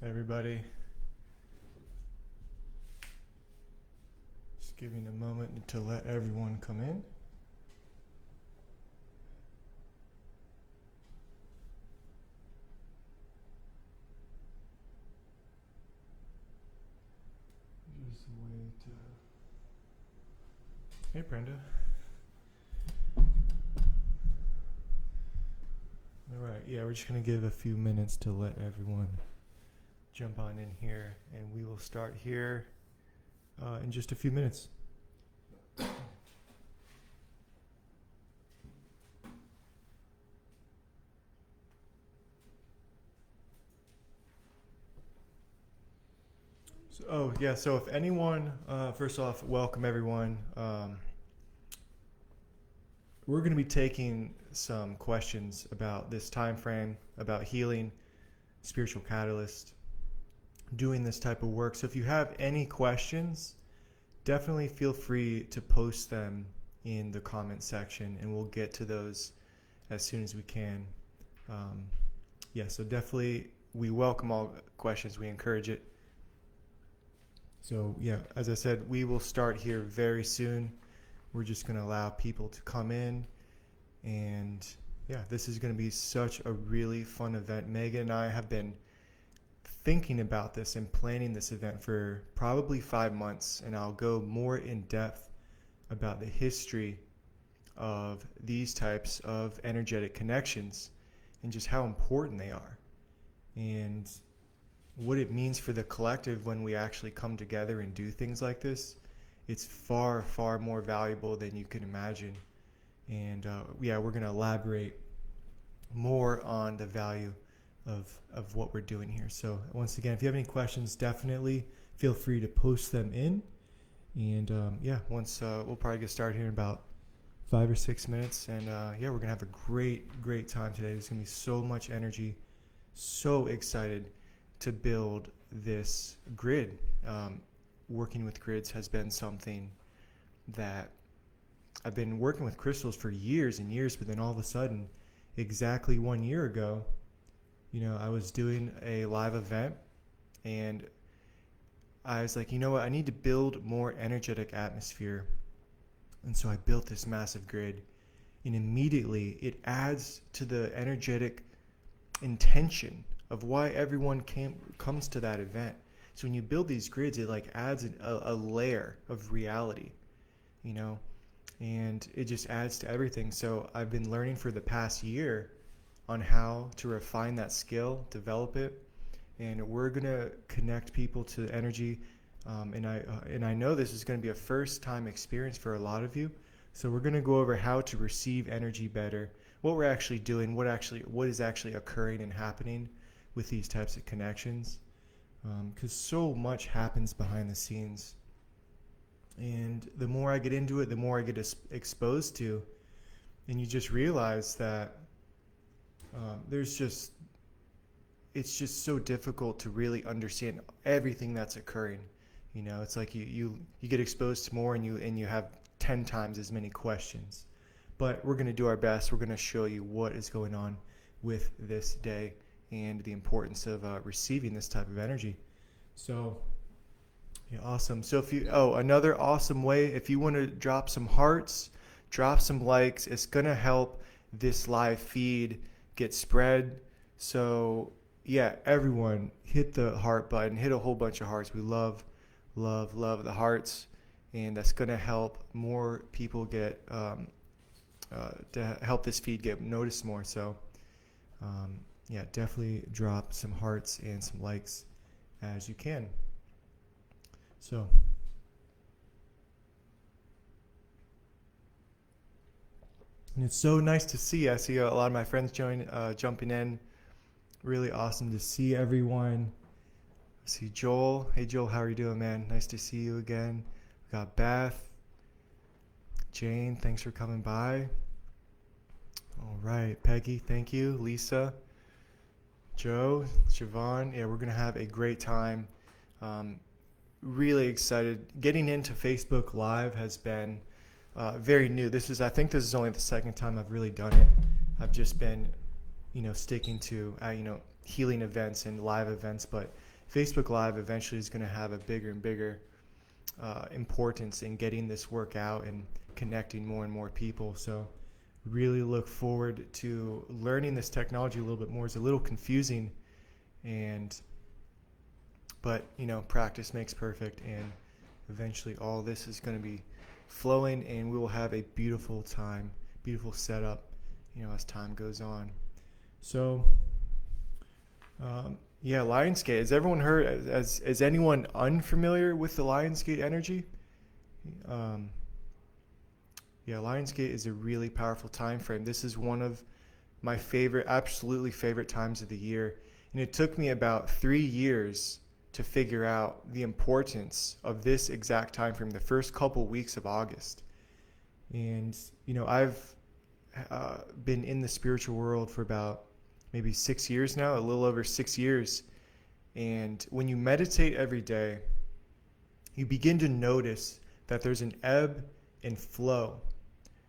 everybody? Just giving a moment to let everyone come in. Just wait. Hey, Brenda. All right, yeah, we're just going to give a few minutes to let everyone jump on in here, and we will start here in just a few minutes. So if anyone, first off, welcome everyone. We're going to be taking some questions about this time frame, about healing, spiritual catalyst, doing this type of work. So if you have any questions, definitely feel free to post them in the comment section, and we'll get to those as soon as we can. So definitely we welcome all questions. We encourage it. So as I said, we will start here very soon. We're just going to allow people to come in, and this is going to be such a really fun event. Megan and I have been thinking about this and planning this event for probably 5 months, and I'll go more in depth about the history of these types of energetic connections and just how important they are and what it means for the collective when we actually come together and do things like this. It's far, far more valuable than you can imagine. And we're going to elaborate more on the value of what we're doing here. So once again, if you have any questions, definitely feel free to post them in. And once we'll probably get started here in about 5 or 6 minutes. And we're going to have a great time today. There's going to be so much energy. So excited to build this grid. Working with grids has been something that I've been working with crystals for years and years, but then all of a sudden, exactly 1 year ago, I was doing a live event, and I was like, you know what, I need to build more energetic atmosphere. And so I built this massive grid, and immediately it adds to the energetic intention of why everyone comes to that event. So when you build these grids, it adds a layer of reality, and it just adds to everything. So I've been learning for the past year on how to refine that skill, develop it, and we're gonna connect people to energy. And I know this is going to be a first-time experience for a lot of you. So we're going to go over how to receive energy better, what we're actually doing, what is actually occurring and happening with these types of connections, because so much happens behind the scenes. And the more I get into it, the more I get exposed to, and you just realize that it's just so difficult to really understand everything that's occurring. It's like you get exposed to more, and you have 10 times as many questions. But we're going to do our best. We're going to show you what is going on with this day and the importance of receiving this type of energy. So, awesome. So another awesome way, if you want to drop some hearts, drop some likes, it's going to help this live feed get spread. So, everyone hit the heart button, hit a whole bunch of hearts. We love the hearts, and that's going to help more people get to help this feed get noticed more. So definitely drop some hearts and some likes as you can. So and it's so nice to see. I see a lot of my friends jumping in. Really awesome to see everyone. I see Joel. Hey Joel, how are you doing, man? Nice to see you again. We got Beth, Jane, thanks for coming by. All right, Peggy, thank you. Lisa, Joe, Siobhan. We're going to have a great time. Really excited. Getting into Facebook Live has been very new. I think this is only the second time I've really done it. I've just been, sticking to, healing events and live events, but Facebook Live eventually is going to have a bigger and bigger importance in getting this work out and connecting more and more people. So really look forward to learning this technology a little bit more. It's a little confusing, but practice makes perfect, and eventually all this is going to be flowing, and we will have a beautiful time, beautiful setup, as time goes on. So Lionsgate. Has everyone heard? Is anyone unfamiliar with the Lionsgate energy? Lionsgate is a really powerful time frame. This is one of my absolutely favorite times of the year, and it took me about 3 years to figure out the importance of this exact time frame. The first couple weeks of August, and I've been in the spiritual world for about maybe 6 years now, a little over 6 years. And when you meditate every day, you begin to notice that there's an ebb and flow,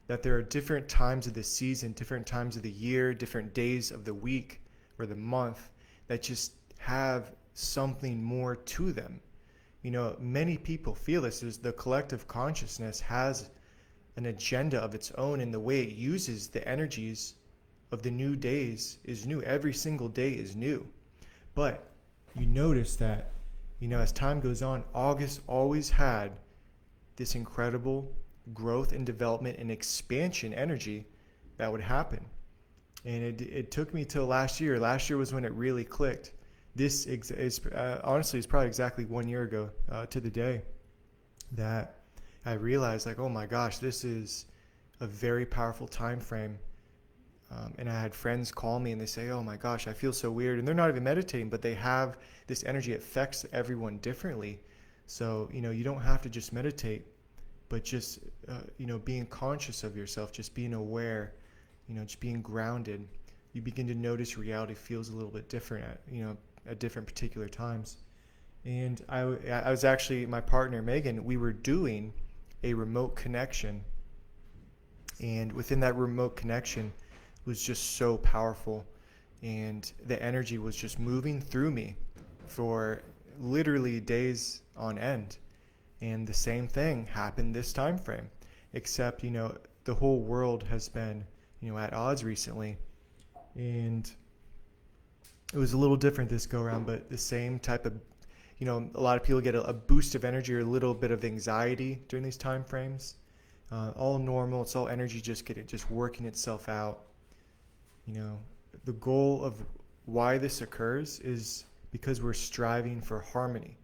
that there are different times of the season, different times of the year, different days of the week or the month that just have something more to them. Many people feel this. The collective consciousness has an agenda of its own, and the way it uses the energies of the new days is new. Every single day is new. But you notice that, as time goes on, August always had this incredible growth and development and expansion energy that would happen. And it took me till last year. Last year was when it really clicked. This is honestly, it's probably exactly 1 year ago to the day that I realized, like, oh my gosh, this is a very powerful time frame. And I had friends call me and they say, oh my gosh, I feel so weird. And they're not even meditating, but they have this energy. It affects everyone differently. So, you don't have to just meditate, but just, being conscious of yourself, just being aware, just being grounded. You begin to notice reality feels a little bit different at different particular times. And I was actually, my partner, Megan, we were doing a remote connection. And within that remote connection, was just so powerful, and the energy was just moving through me for literally days on end. And the same thing happened this time frame, except the whole world has been at odds recently, and it was a little different this go around, but the same type of a lot of people get a boost of energy or a little bit of anxiety during these time frames. All normal. It's all energy just working itself out. The goal of why this occurs is because we're striving for harmony.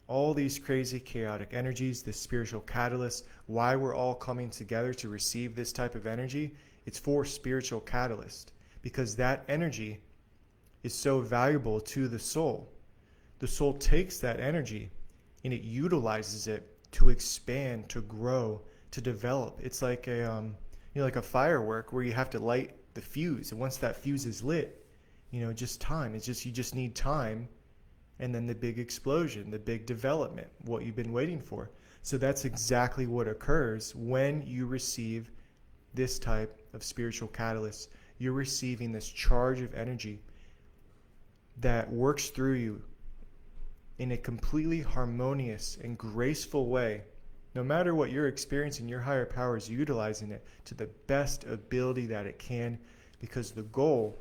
All these crazy chaotic energies, this spiritual catalyst, why we're all coming together to receive this type of energy, it's for spiritual catalyst, because that energy is so valuable to the soul. The soul takes that energy and it utilizes it to expand, to grow, to develop. It's like like a firework where you have to light the fuse, and once that fuse is lit, just time. You just need time, and then the big explosion, the big development, what you've been waiting for. So that's exactly what occurs when you receive this type of spiritual catalyst. You're receiving this charge of energy that works through you in a completely harmonious and graceful way. No matter what you're experiencing, your higher power is utilizing it to the best ability that it can, because the goal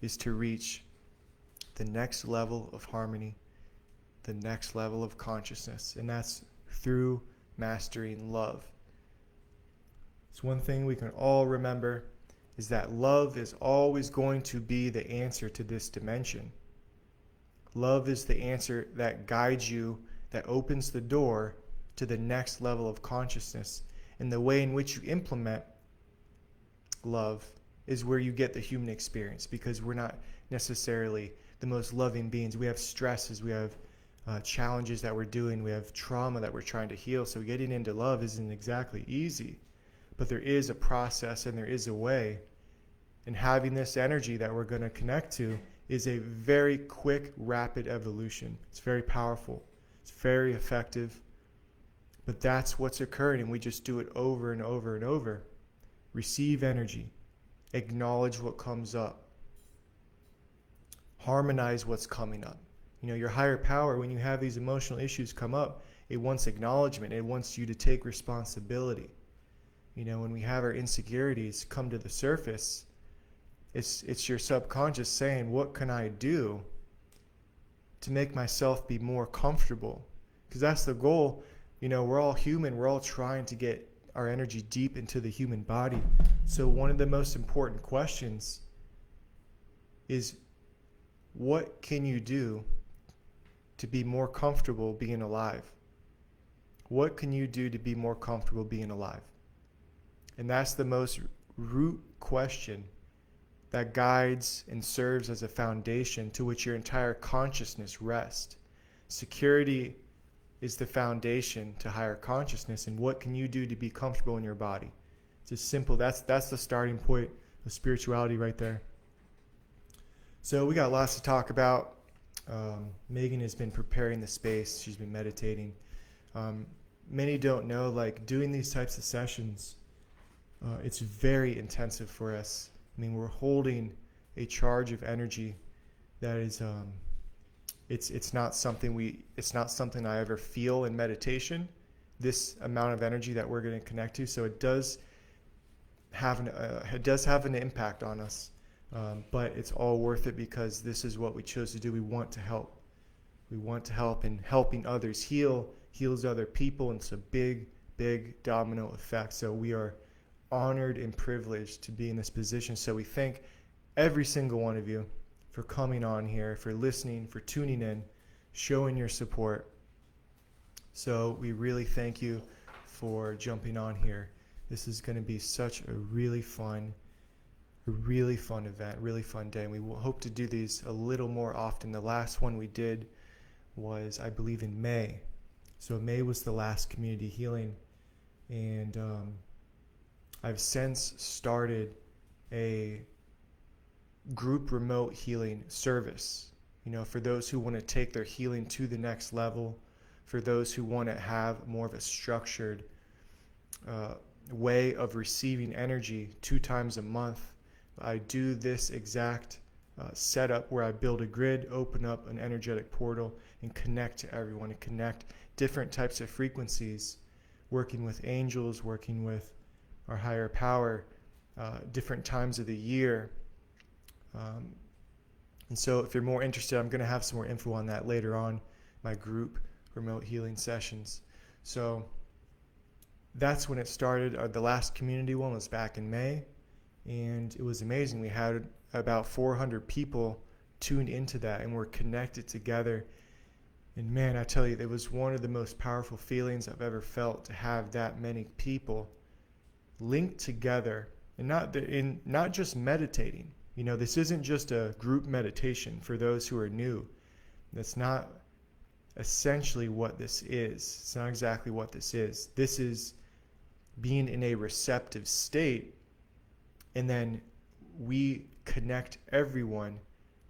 is to reach the next level of harmony, the next level of consciousness, and that's through mastering love. It's one thing we can all remember, is that love is always going to be the answer to this dimension. Love is the answer that guides you, that opens the door to the next level of consciousness. And the way in which you implement love is where you get the human experience, because we're not necessarily the most loving beings. We have stresses, we have challenges that we're doing, we have trauma that we're trying to heal. So getting into love isn't exactly easy, but there is a process and there is a way. And having this energy that we're going to connect to is a very quick, rapid evolution. It's very powerful. It's very effective. But that's what's occurring, and we just do it over and over and over. Receive energy. Acknowledge what comes up. Harmonize what's coming up. Your higher power, when you have these emotional issues come up, it wants acknowledgement. It wants you to take responsibility. When we have our insecurities come to the surface, it's your subconscious saying, what can I do to make myself be more comfortable? Because that's the goal. We're all human. We're all trying to get our energy deep into the human body. So one of the most important questions is, what can you do to be more comfortable being alive? What can you do to be more comfortable being alive? And that's the most root question that guides and serves as a foundation to which your entire consciousness rests. Security is the foundation to higher consciousness, and what can you do to be comfortable in your body? It's just simple. That's the starting point of spirituality right there. So we got lots to talk about. Megan has been preparing the space. She's been meditating. Many don't know, doing these types of sessions, it's very intensive for us. We're holding a charge of energy that is, it's not something I ever feel in meditation, this amount of energy that we're going to connect to. So it does have an impact on us. But it's all worth it because this is what we chose to do. We want to help. We want to help, and helping others heals other people, and it's a big, big domino effect. So we are honored and privileged to be in this position. So we thank every single one of you for coming on here, for listening, for tuning in, showing your support. So we really thank you for jumping on here. This is going to be such a really fun event, really fun day. And we will hope to do these a little more often. The last one we did was, I believe, in May. So May was the last community healing. And I've since started a group remote healing service, for those who want to take their healing to the next level, for those who want to have more of a structured way of receiving energy 2 times a month. I do this exact setup where I build a grid, open up an energetic portal, and connect to everyone, and connect different types of frequencies, working with angels, working with our higher power, different times of the year. And so if you're more interested, I'm going to have some more info on that later on, my group remote healing sessions. So that's when it started. The last community one was back in May. And it was amazing. We had about 400 people tuned into that, and we're connected together. And man, I tell you, it was one of the most powerful feelings I've ever felt, to have that many people linked together, and not just meditating. This isn't just a group meditation for those who are new. That's not essentially what this is. It's not exactly what this is. This is being in a receptive state. And then we connect everyone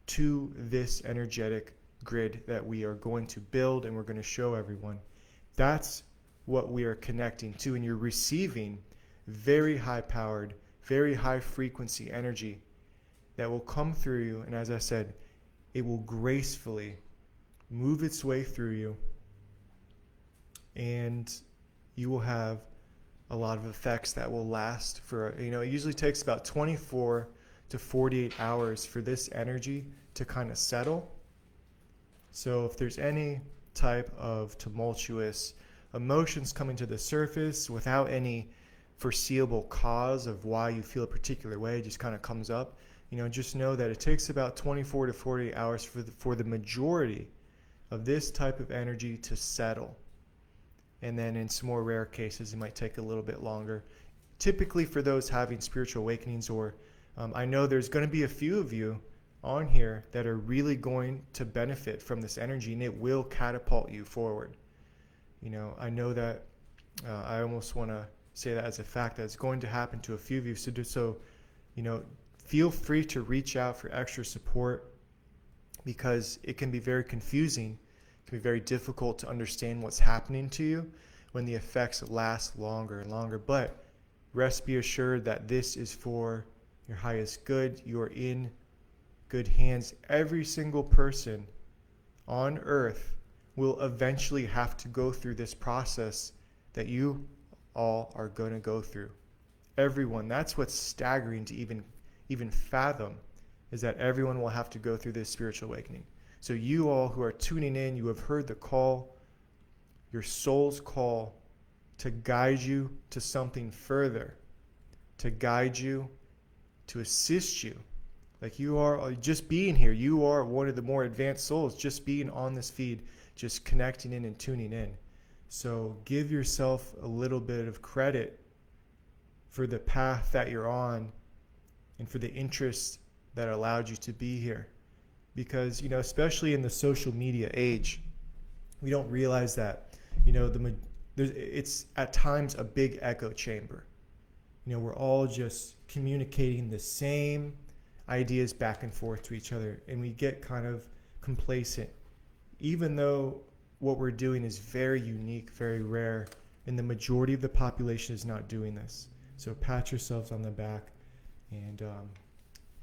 to this energetic grid that we are going to build, and we're going to show everyone. That's what we are connecting to. And you're receiving very high-powered, very high-frequency energy that will come through you. And as I said, it will gracefully move its way through you. And you will have a lot of effects that will last for, it usually takes about 24 to 48 hours for this energy to kind of settle. So if there's any type of tumultuous emotions coming to the surface without any foreseeable cause of why you feel a particular way, it just kind of comes up, just know that it takes about 24 to 48 hours for the majority of this type of energy to settle. And then in some more rare cases, it might take a little bit longer. Typically for those having spiritual awakenings, or I know there's going to be a few of you on here that are really going to benefit from this energy, and it will catapult you forward. I know that I almost want to say that as a fact that it's going to happen to a few of you. So feel free to reach out for extra support, because it can be very confusing. It can be very difficult to understand what's happening to you when the effects last longer and longer. But rest be assured that this is for your highest good. You are in good hands. Every single person on earth will eventually have to go through this process that you all are going to go through. Everyone. That's what's staggering to even fathom, is that everyone will have to go through this spiritual awakening. So you all who are tuning in, you have heard the call, your soul's call to guide you to something further, to guide you, to assist you. Like you are just being here. You are one of the more advanced souls, just being on this feed, just connecting in and tuning in. So give yourself a little bit of credit for the path that you're on and for the interest that allowed you to be here. Because, especially in the social media age, we don't realize that, it's at times a big echo chamber. We're all just communicating the same ideas back and forth to each other, and we get kind of complacent, even though what we're doing is very unique, very rare, and the majority of the population is not doing this. So pat yourselves on the back. And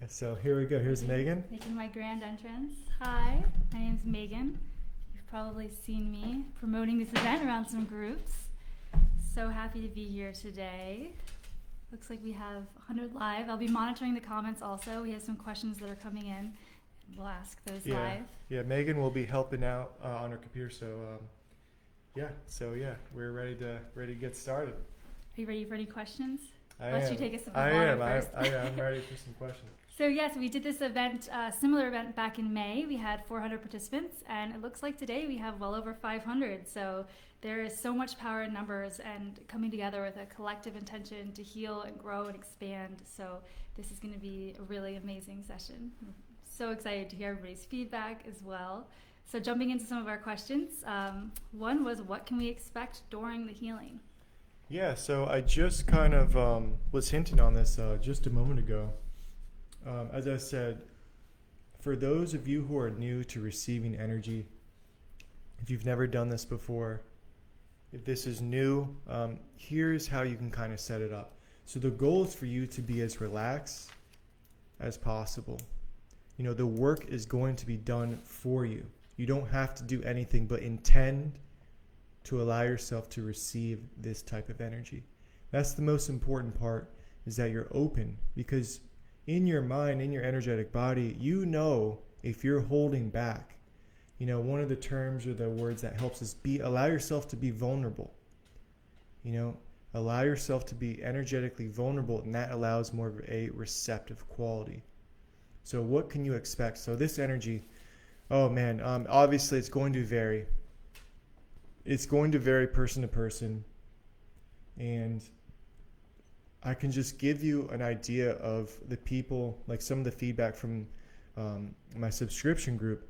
so here we go. Here's Megan. Making my grand entrance. Hi, my name's Megan. You've probably seen me promoting this event around some groups. So happy to be here today. Looks like we have 100 live. I'll be monitoring the comments also. We have some questions that are coming in, and we'll ask those live. Yeah, Megan will be helping out on her computer. So we're ready to get started. Are you ready for any questions? I Unless am. you take us to I am. first. I'm ready for some questions. So yes, we did this event, similar event back in May. We had 400 participants, and it looks like today we have well over 500. So there is so much power in numbers and coming together with a collective intention to heal and grow and expand. So this is going to be a really amazing session. I'm so excited to hear everybody's feedback as well. So jumping into some of our questions, one was, what can we expect during the healing? Yeah, so I just kind of was hinting on this just a moment ago. As I said, for those of you who are new to receiving energy, if you've never done this before, if this is new, here's how you can kind of set it up. So the goal is for you to be as relaxed as possible. The work is going to be done for you. You don't have to do anything but intend to allow yourself to receive this type of energy. That's the most important part, is that you're open, because in your mind, in your energetic body, if you're holding back. One of the terms or the words that helps is allow yourself to be vulnerable. Allow yourself to be energetically vulnerable, and that allows more of a receptive quality. So what can you expect? So this energy, obviously it's going to vary. It's going to vary person to person, and I can just give you an idea of the people, like some of the feedback from my subscription group.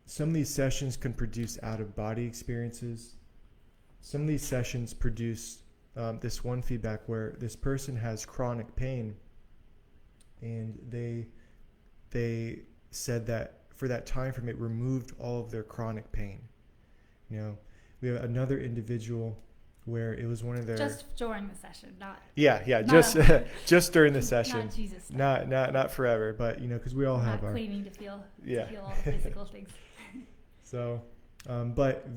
Some of these sessions can produce out-of-body experiences. Some of these sessions produce this one feedback where this person has chronic pain, and they said that for that time frame it removed all of their chronic pain. We have another individual where it was one of their... Just during the session, not... just during the session. Not Jesus. Not forever, but, because we all Not have our... claiming to feel all the physical things. So, but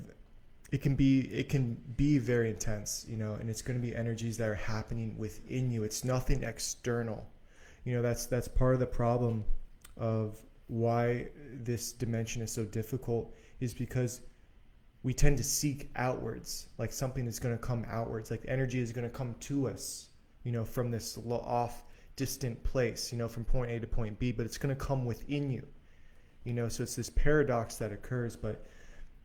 it can be very intense, and it's going to be energies that are happening within you. It's nothing external. That's part of the problem of why this dimension is so difficult, is because we tend to seek outwards, like something is going to come outwards, like energy is going to come to us, from this off distant place, from point A to point B, but it's going to come within you, so it's this paradox that occurs. But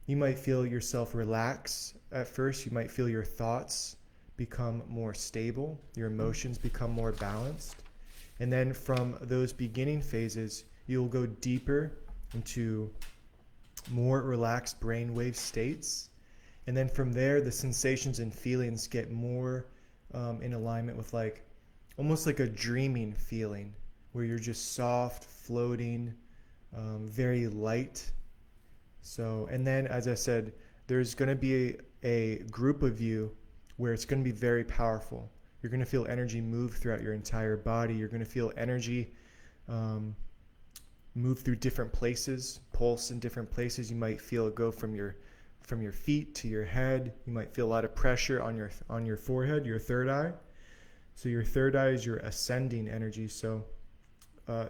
you might feel yourself relax at first. You might feel your thoughts become more stable, your emotions become more balanced. And then from those beginning phases, you'll go deeper into more relaxed brainwave states. And then from there, the sensations and feelings get more in alignment with almost like a dreaming feeling, where you're just soft, floating, very light. So, and then, as I said, there's going to be a group of you where it's going to be very powerful. You're going to feel energy move throughout your entire body. You're going to feel energy move through different places, pulse in different places. You might feel it go from your feet to your head. You might feel a lot of pressure on your forehead, your third eye. So your third eye is your ascending energy. So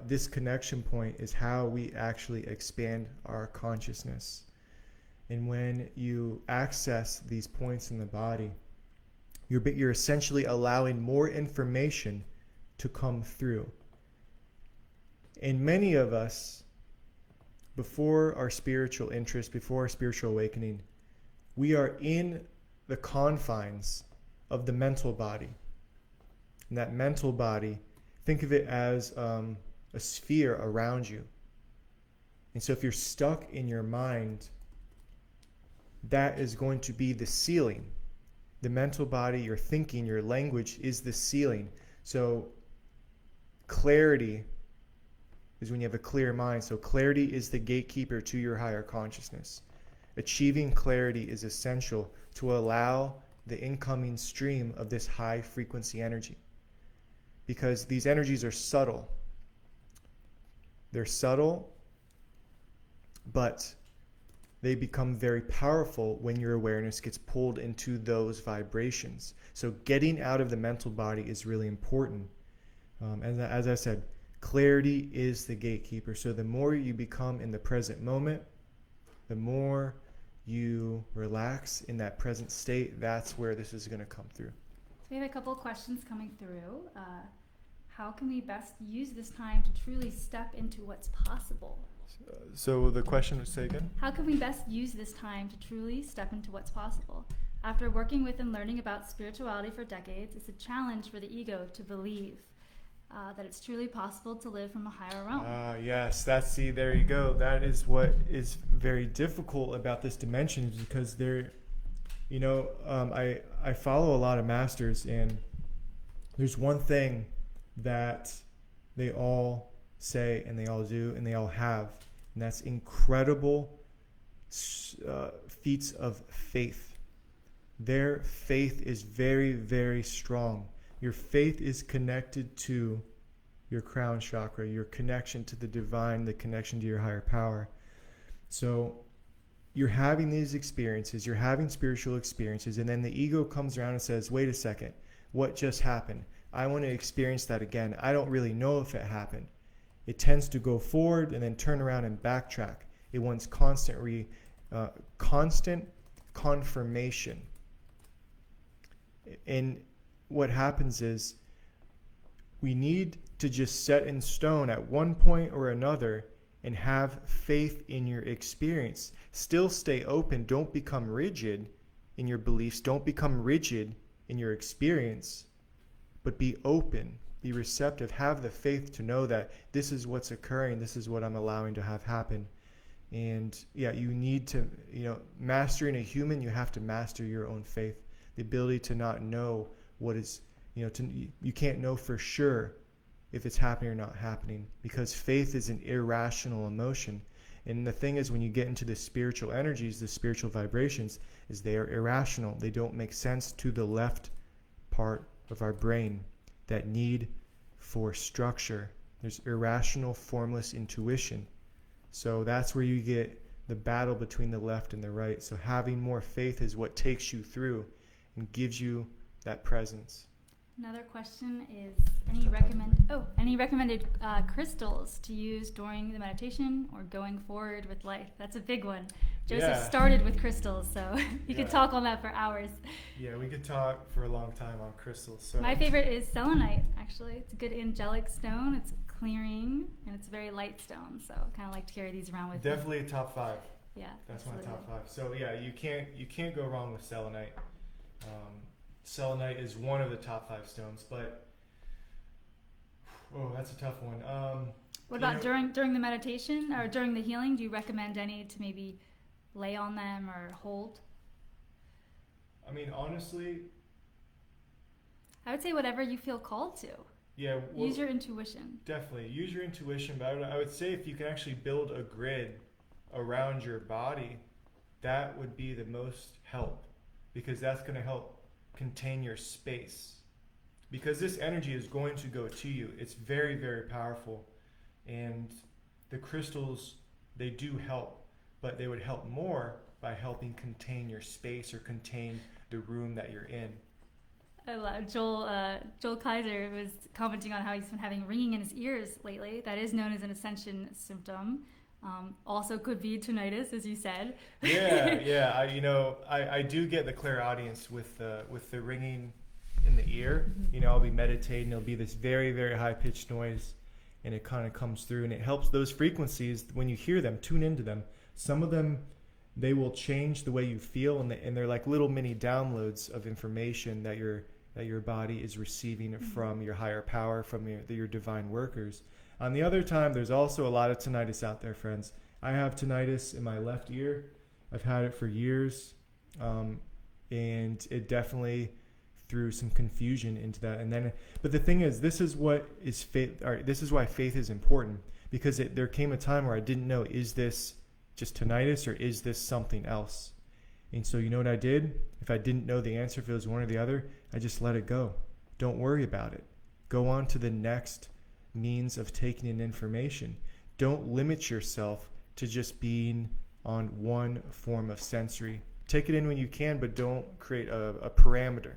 this connection point is how we actually expand our consciousness. And when you access these points in the body, you're essentially allowing more information to come through. And many of us, before our spiritual interest, before our spiritual awakening, we are in the confines of the mental body. And that mental body, think of it as a sphere around you. And so if you're stuck in your mind, that is going to be the ceiling. The mental body, your thinking, your language is the ceiling. So clarity is when you have a clear mind. So clarity is the gatekeeper to your higher consciousness. Achieving clarity is essential to allow the incoming stream of this high frequency energy. Because these energies are subtle. They're subtle, but they become very powerful when your awareness gets pulled into those vibrations. So getting out of the mental body is really important. As I said, clarity is the gatekeeper. So the more you become in the present moment, the more you relax in that present state, that's where this is going to come through. We have a couple of questions coming through. How can we best use this time to truly step into what's possible? So the question was, say again? How can we best use this time to truly step into what's possible? After working with and learning about spirituality for decades, it's a challenge for the ego to believe that it's truly possible to live from a higher realm. Yes, there you go. That is what is very difficult about this dimension, is because I follow a lot of masters, and there's one thing that they all say and they all do and they all have, and that's incredible feats of faith. Their faith is very, very strong. Your faith is connected to your crown chakra, your connection to the divine, the connection to your higher power. So you're having these experiences, you're having spiritual experiences, and then the ego comes around and says, wait a second, what just happened? I want to experience that again. I don't really know if it happened. It tends to go forward and then turn around and backtrack. It wants constant confirmation. And what happens is we need to just set in stone at one point or another and have faith in your experience. Still stay open. Don't become rigid in your beliefs. Don't become rigid in your experience, but be open, be receptive, have the faith to know that this is what's occurring, this is what I'm allowing to have happen. And yeah, you need to, mastering a human, you have to master your own faith. The ability to not know what is, you can't know for sure if it's happening or not happening, because faith is an irrational emotion. And the thing is, when you get into the spiritual energies, the spiritual vibrations, is they are irrational. They don't make sense to the left part of our brain, that need for structure. There's irrational, formless intuition. So that's where you get the battle between the left and the right. So having more faith is what takes you through and gives you that presence. Another question is, any recommended crystals to use during the meditation or going forward with life? That's a big one. Joseph started with crystals, so you could talk on that for hours. Yeah, we could talk for a long time on crystals. So my favorite is selenite, actually. It's a good angelic stone. It's clearing, and it's a very light stone, so I kind of like to carry these around with me. Definitely a top 5. Yeah, that's absolutely. My top 5. So yeah, you can't go wrong with selenite. Selenite is one of the top 5 stones, but that's a tough one. What about during the meditation or during the healing? Do you recommend any to maybe lay on them or hold? I mean, honestly, I would say whatever you feel called to. Yeah, use your intuition. Definitely use your intuition, but I would say if you can actually build a grid around your body, that would be the most help, because that's going to help contain your space, because this energy is going to go to you. It's very, very powerful, and the crystals, they do help, but they would help more by helping contain your space or contain the room that you're in. I love Joel Kaiser was commenting on how he's been having ringing in his ears lately. That is known as an ascension symptom. Also could be tinnitus, as you said. Yeah. I do get the clairaudience with the ringing in the ear. I'll be meditating. It'll be this very, very high pitched noise, and it kind of comes through, and it helps those frequencies when you hear them. Tune into them. Some of them, they will change the way you feel, and they're like little mini downloads of information that your body is receiving from your higher power, from your divine workers. On the other time, there's also a lot of tinnitus out there, friends. I have tinnitus in my left ear. I've had it for years, and it definitely threw some confusion into that. But the thing is, this is what is faith. This is why faith is important, because there came a time where I didn't know, is this just tinnitus or is this something else? And so you know what I did? If I didn't know the answer, if it was one or the other, I just let it go. Don't worry about it. Go on to the next means of taking in information. Don't limit yourself to just being on one form of sensory. Take it in when you can, but don't create a parameter.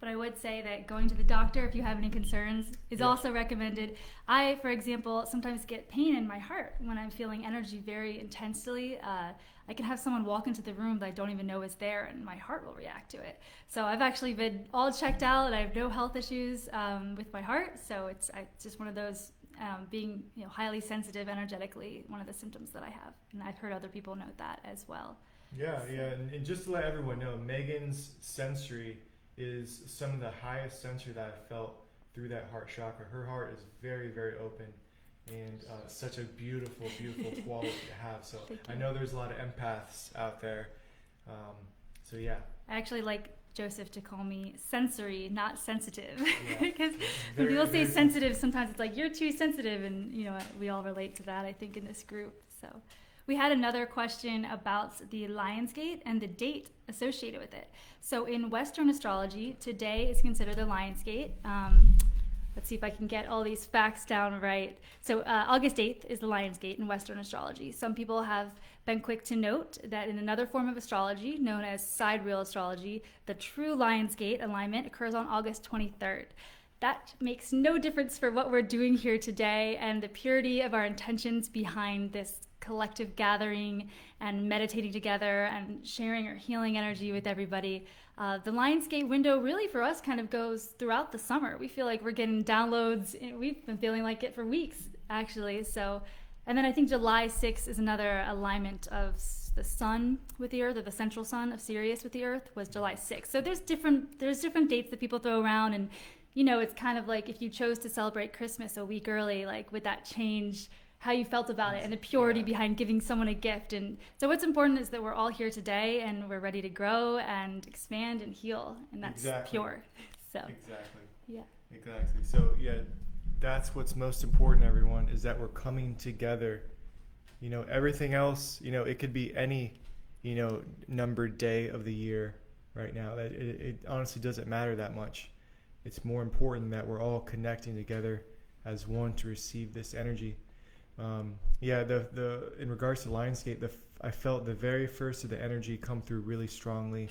But I would say that going to the doctor if you have any concerns is also recommended. I, for example, sometimes get pain in my heart when I'm feeling energy very intensely. I can have someone walk into the room that I don't even know is there, and my heart will react to it. So I've actually been all checked out, and I have no health issues with my heart. So it's just one of those being highly sensitive energetically, one of the symptoms that I have. And I've heard other people note that as well. Yeah. And just to let everyone know, Megan's sensory is some of the highest sensory that I felt through that heart chakra. Her heart is very, very open, and such a beautiful, beautiful quality to have. So I know there's a lot of empaths out there. So yeah. I actually like Joseph to call me sensory, not sensitive, because when people say sensitive, sometimes it's like you're too sensitive, and we all relate to that, I think, in this group. So we had another question about the Lionsgate and the date associated with it. So in Western astrology, today is considered the Lionsgate. Let's see if I can get all these facts down right. So August 8th is the Lionsgate in Western astrology. Some people have been quick to note that in another form of astrology, known as sidereal astrology, the true Lionsgate alignment occurs on August 23rd. That makes no difference for what we're doing here today and the purity of our intentions behind this collective gathering and meditating together and sharing our healing energy with everybody. The Lionsgate window really for us kind of goes throughout the summer. We feel like we're getting downloads. We've been feeling like it for weeks, actually. So, and then I think July 6th is another alignment of the sun with the earth, or the central sun of Sirius with the earth was July 6th. So there's different dates that people throw around, and it's kind of like if you chose to celebrate Christmas a week early, like would that change how you felt about it and the purity behind giving someone a gift? And so what's important is that we're all here today and we're ready to grow and expand and heal, and that's pure. So Exactly. So that's what's most important, everyone, is that we're coming together. Everything else, it could be any numbered day of the year right now. That it honestly doesn't matter that much. It's more important that we're all connecting together as one to receive this energy. In regards to Lionsgate, I felt the very first of the energy come through really strongly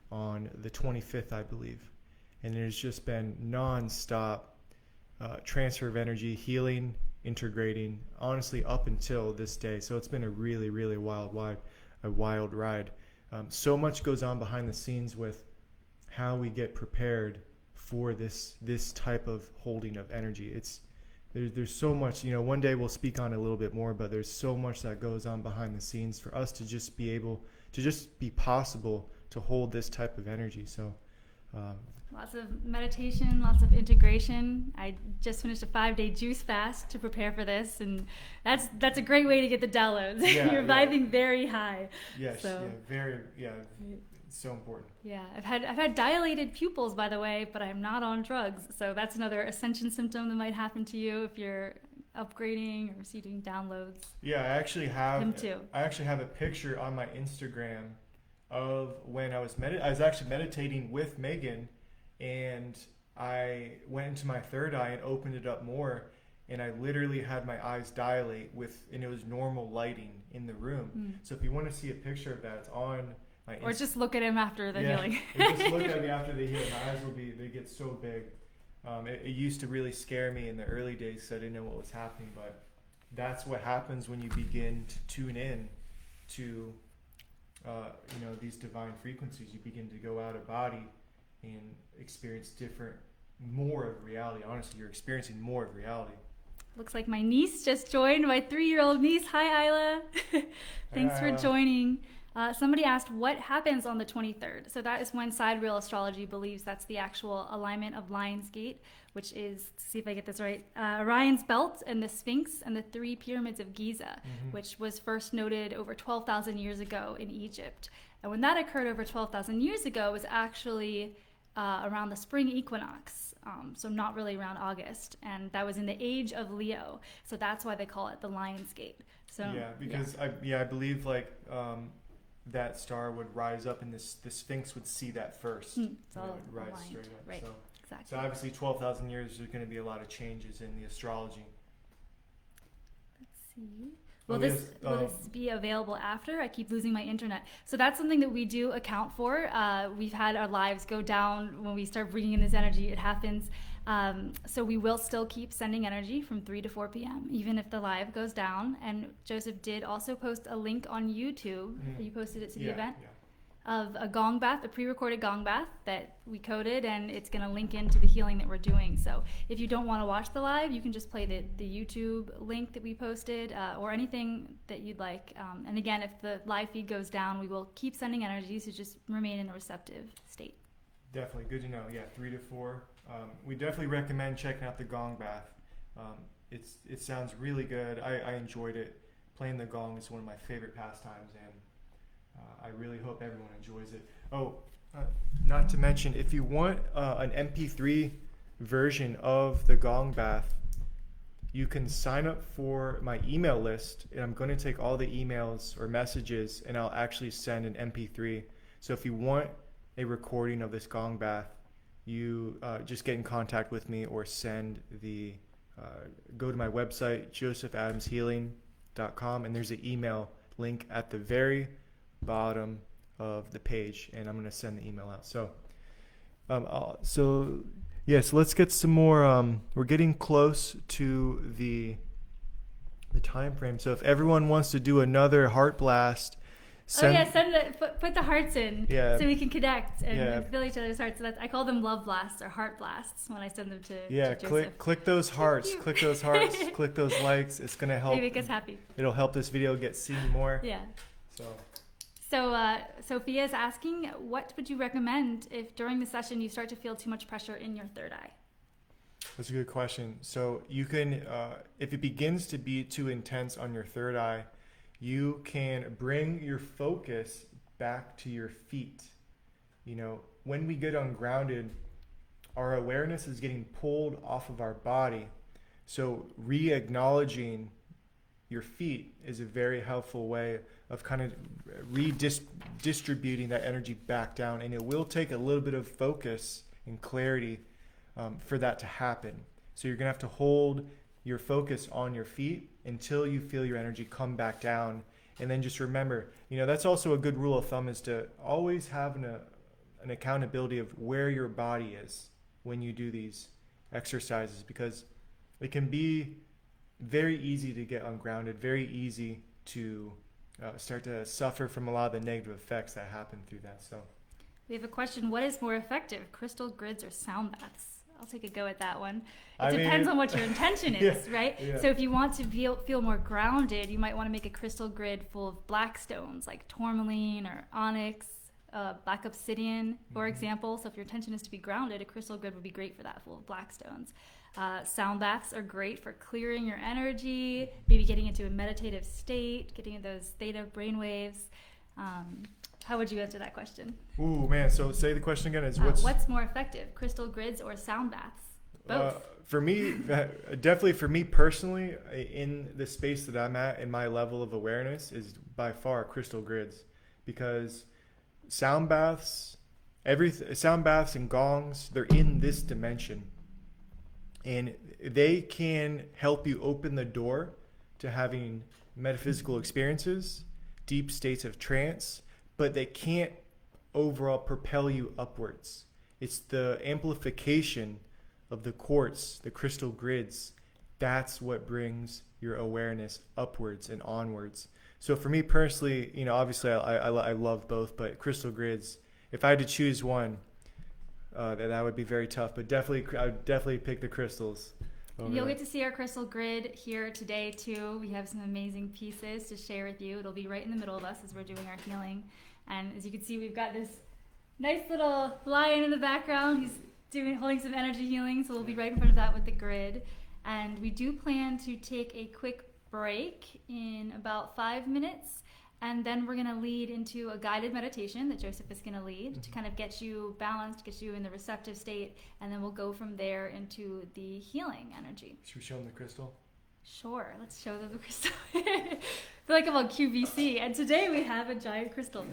on the 25th, I believe. And there's just been non-stop transfer of energy, healing, integrating, honestly, up until this day. So it's been a really, really wild ride. So much goes on behind the scenes with how we get prepared for this type of holding of energy. There's so much, one day we'll speak on it a little bit more, but there's so much that goes on behind the scenes for us to just be able to just be possible to hold this type of energy. So lots of meditation, lots of integration. I just finished a 5-day juice fast to prepare for this, and that's a great way to get the downloads. You're vibing very high. Yes, so important. Yeah, I've had dilated pupils, by the way, but I'm not on drugs. So that's another ascension symptom that might happen to you if you're upgrading or receiving downloads. Yeah, I actually have them too. I actually have a picture on my Instagram of when I was actually meditating with Megan, and I went into my third eye and opened it up more, and I literally had my eyes dilate and it was normal lighting in the room. So if you want to see a picture of that, it's on my Or just look at him after the healing. Just look at me after the healing. My eyes they get so big. It used to really scare me in the early days because I didn't know what was happening, but that's what happens when you begin to tune in to these divine frequencies. You begin to go out of body and experience more of reality. Honestly, you're experiencing more of reality. Looks like my niece just joined, my 3-year-old niece. Hi, Isla. Thanks for joining. Somebody asked what happens on the 23rd. So that is when Sidereal Astrology believes that's the actual alignment of Lionsgate, which is, to see if I get this right, Orion's Belt and the Sphinx and the 3 pyramids of Giza, which was first noted over 12,000 years ago in Egypt. And when that occurred over 12,000 years ago, it was actually around the spring equinox, so not really around August, and that was in the age of Leo, so that's why they call it the Lion's Gate. So because I believe that star would rise up, and the Sphinx would see that first. It's all would rise aligned, straight up. right? So, Exactly. so obviously 12,000 years, there's going to be a lot of changes in the astrology. Let's see. Will this be available after? I keep losing my internet. So that's something that we do account for. We've had our lives go down when we start bringing in this energy. It happens. So we will still keep sending energy from 3 to 4 p.m., even if the live goes down. And Joseph did also post a link on YouTube. You posted it to the event. Of a gong bath, a pre-recorded gong bath that we coded, and it's going to link into the healing that we're doing. So if you don't want to watch the live, you can just play the YouTube link that we posted, or anything that you'd like. And again, if the live feed goes down, we will keep sending energy, so just remain in a receptive state. Definitely, good to know. 3 to 4. We definitely recommend checking out the gong bath. It sounds really good. I enjoyed it. Playing the gong is one of my favorite pastimes, and I really hope everyone enjoys it. Not to mention, if you want an MP3 version of the gong bath, you can sign up for my email list, and I'm going to take all the emails or messages, and I'll actually send an MP3. So if you want a recording of this gong bath, you just get in contact with me, or go to my website, josephadamshealing.com, and there's an email link at the very bottom of the page, and I'm going to send the email out. So let's get some more. We're getting close to the time frame. So if everyone wants to do another heart blast, put the hearts in, so we can connect and feel each other's hearts. So I call them love blasts or heart blasts when I send them to Joseph. Click those hearts, click those hearts, click those likes. It's gonna help. They make us happy. It'll help this video get seen more. So Sophia's asking, what would you recommend if during the session you start to feel too much pressure in your third eye? That's a good question. So you can, if it begins to be too intense on your third eye, you can bring your focus back to your feet. When we get ungrounded, our awareness is getting pulled off of our body. So re-acknowledging your feet is a very helpful way of kind of redistributing that energy back down, and it will take a little bit of focus and clarity for that to happen. So you're gonna have to hold your focus on your feet until you feel your energy come back down, and then just remember, that's also a good rule of thumb, is to always have an accountability of where your body is when you do these exercises, because it can be very easy to get ungrounded, very easy to start to suffer from a lot of the negative effects that happen through that. So we have a question: what is more effective, crystal grids or sound baths? I'll take a go at that one. It depends on what your intention is, right? Yeah. So if you want to feel more grounded, you might want to make a crystal grid full of black stones like tourmaline or onyx, black obsidian, for example. So if your intention is to be grounded, a crystal grid would be great for that, full of black stones. Sound baths are great for clearing your energy, maybe getting into a meditative state, getting into those theta brainwaves. How would you answer that question? Ooh, man. So say the question again. What's more effective, crystal grids or sound baths? Both. For me, definitely for me personally, in the space that I'm at, in my level of awareness, is by far crystal grids, because sound baths and gongs, they're in this dimension. And they can help you open the door to having metaphysical experiences, deep states of trance, but they can't overall propel you upwards. It's the amplification of the quartz, the crystal grids. That's what brings your awareness upwards and onwards. So for me personally, obviously I love both, but crystal grids, if I had to choose one, that would be very tough. But I would definitely pick the crystals. You'll get to see our crystal grid here today too. We have some amazing pieces to share with you. It'll be right in the middle of us as we're doing our healing. And as you can see, we've got this nice little lion in the background. He's holding some energy healing, so we'll be right in front of that with the grid. And we do plan to take a quick break in about 5 minutes, and then we're going to lead into a guided meditation that Joseph is going to lead to kind of get you balanced, get you in the receptive state, and then we'll go from there into the healing energy. Should we show them the crystal? Sure, let's show them the crystal. I feel like I'm on QVC, and today we have a giant crystal.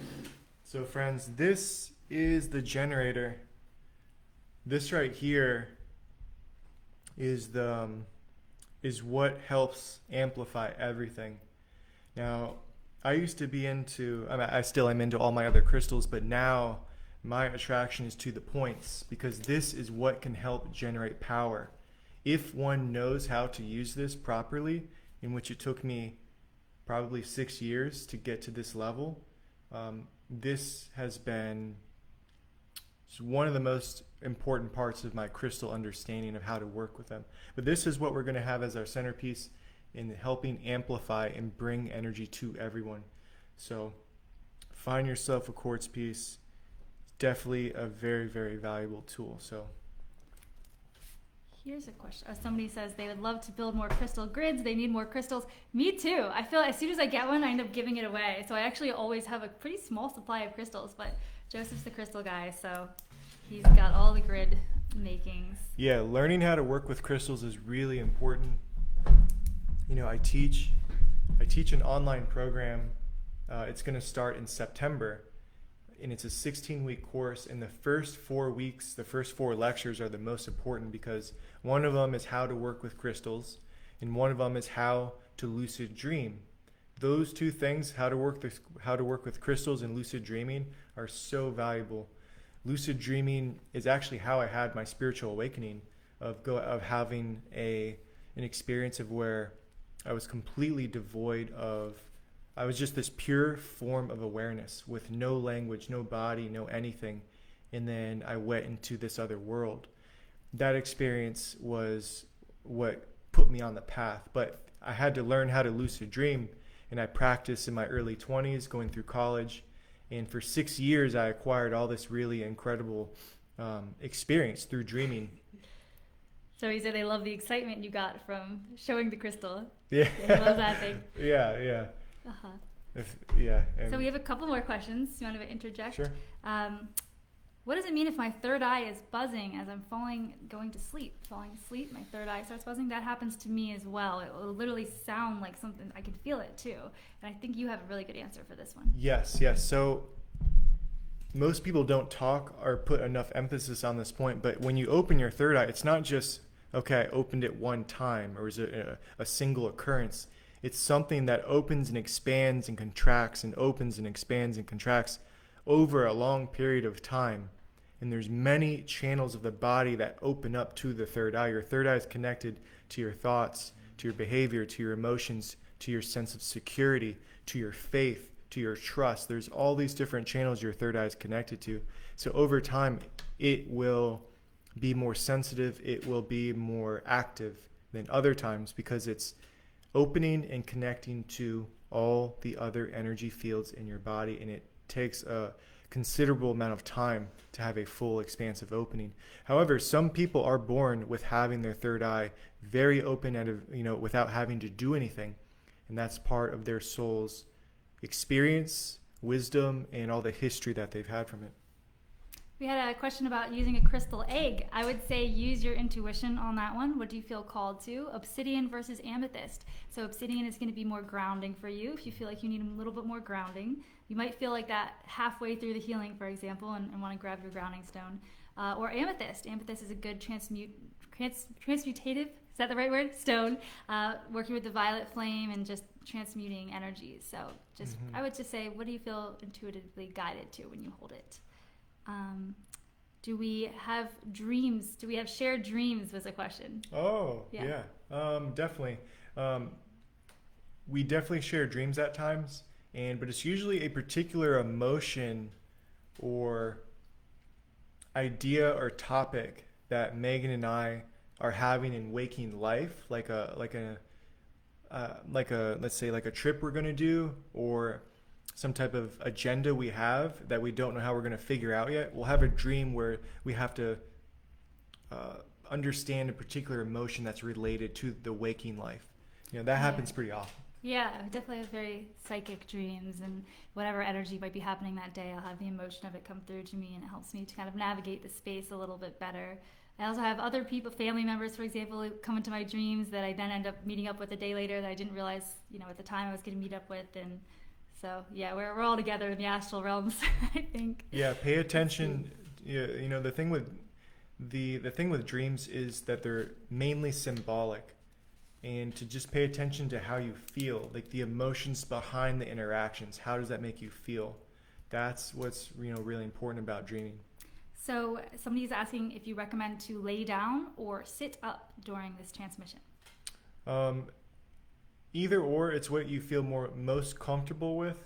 So friends, this is the generator. This right here is what helps amplify everything. Now, I used to be I still am into all my other crystals, but now my attraction is to the points, because this is what can help generate power. If one knows how to use this properly, in which it took me probably 6 years to get to this level, this has been one of the most important parts of my crystal understanding of how to work with them. But this is what we're going to have as our centerpiece in helping amplify and bring energy to everyone. So find yourself a quartz piece. It's definitely a very, very valuable tool. So here's a question. Somebody says they would love to build more crystal grids. They need more crystals. Me too. I feel as soon as I get one, I end up giving it away. So I actually always have a pretty small supply of crystals, but Joseph's the crystal guy, so he's got all the grid makings. Yeah, learning how to work with crystals is really important. I teach an online program. It's going to start in September, and it's a 16-week course. And the first 4 weeks, the first 4 lectures are the most important, because one of them is how to work with crystals, and one of them is how to lucid dream. Those two things, how to work with crystals and lucid dreaming, are so valuable. Lucid dreaming is actually how I had my spiritual awakening of having an experience of where I was completely devoid of, I was just this pure form of awareness with no language, no body, no anything. And then I went into this other world. That experience was what put me on the path. But I had to learn how to lucid dream, and I practiced in my early 20s, going through college. And for 6 years, I acquired all this really incredible experience through dreaming. So he said they love the excitement you got from showing the crystal. Yeah. He loves that thing. Yeah. Uh-huh. So we have a couple more questions. You want to interject? Sure. What does it mean if my third eye is buzzing as I'm falling asleep, my third eye starts buzzing? That happens to me as well. It will literally sound like something, I can feel it too. And I think you have a really good answer for this one. Yes. So most people don't talk or put enough emphasis on this point, but when you open your third eye, it's not just, okay, I opened it one time, or is it a single occurrence? It's something that opens and expands and contracts and opens and expands and contracts over a long period of time. And there's many channels of the body that open up to the third eye. Your third eye is connected to your thoughts, to your behavior, to your emotions, to your sense of security, to your faith, to your trust. There's all these different channels your third eye is connected to. So over time, it will be more sensitive. It will be more active than other times, because it's opening and connecting to all the other energy fields in your body, and it takes a considerable amount of time to have a full expansive opening. However, some people are born with having their third eye very open and without having to do anything, and that's part of their soul's experience, wisdom, and all the history that they've had from it. We had a question about using a crystal egg. I would say use your intuition on that one. What do you feel called to? Obsidian versus amethyst. So obsidian is going to be more grounding for you. If you feel like you need a little bit more grounding, you might feel like that halfway through the healing, for example, and want to grab your grounding stone. Or amethyst. Amethyst is a good transmutative, is that the right word? Stone, working with the violet flame and just transmuting energies. So just, I would just say, what do you feel intuitively guided to when you hold it? Do we have dreams? Do we have shared dreams was a question. Oh, yeah. Definitely. We definitely share dreams at times, but it's usually a particular emotion or idea or topic that Megan and I are having in waking life, like a let's say like a trip we're going to do, or some type of agenda we have that we don't know how we're going to figure out yet. We'll have a dream where we have to understand a particular emotion that's related to the waking life. That happens pretty often. Yeah, I definitely have very psychic dreams, and whatever energy might be happening that day, I'll have the emotion of it come through to me, and it helps me to kind of navigate the space a little bit better. I also have other people, family members, for example, who come into my dreams that I then end up meeting up with a day later that I didn't realize, at the time I was going to meet up with. And so, yeah, we're all together in the astral realms, I think. Yeah, pay attention. The thing with the thing with dreams is that they're mainly symbolic, and to just pay attention to how you feel, like the emotions behind the interactions. How does that make you feel? That's what's really important about dreaming. So somebody's asking if you recommend to lay down or sit up during this transmission. Either or, it's what you feel most comfortable with.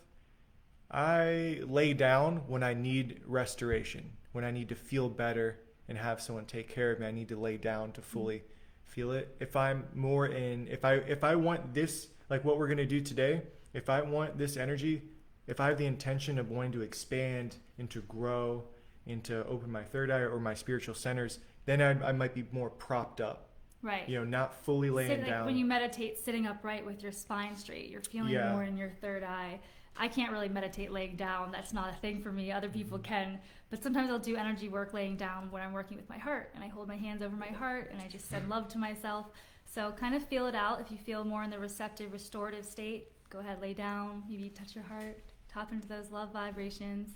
I lay down when I need restoration, when I need to feel better and have someone take care of me. I need to lay down to fully feel it. If I'm more if I want this, like what we're going to do today, if I want this energy, if I have the intention of wanting to expand and to grow and to open my third eye or my spiritual centers, then I might be more propped up. Right. Not fully laying down. When you meditate, sitting upright with your spine straight, you're feeling more in your third eye. I can't really meditate laying down. That's not a thing for me. Other people can. But sometimes I'll do energy work laying down when I'm working with my heart. And I hold my hands over my heart and I just send love to myself. So kind of feel it out. If you feel more in the receptive, restorative state, go ahead, lay down. Maybe touch your heart, tap into those love vibrations.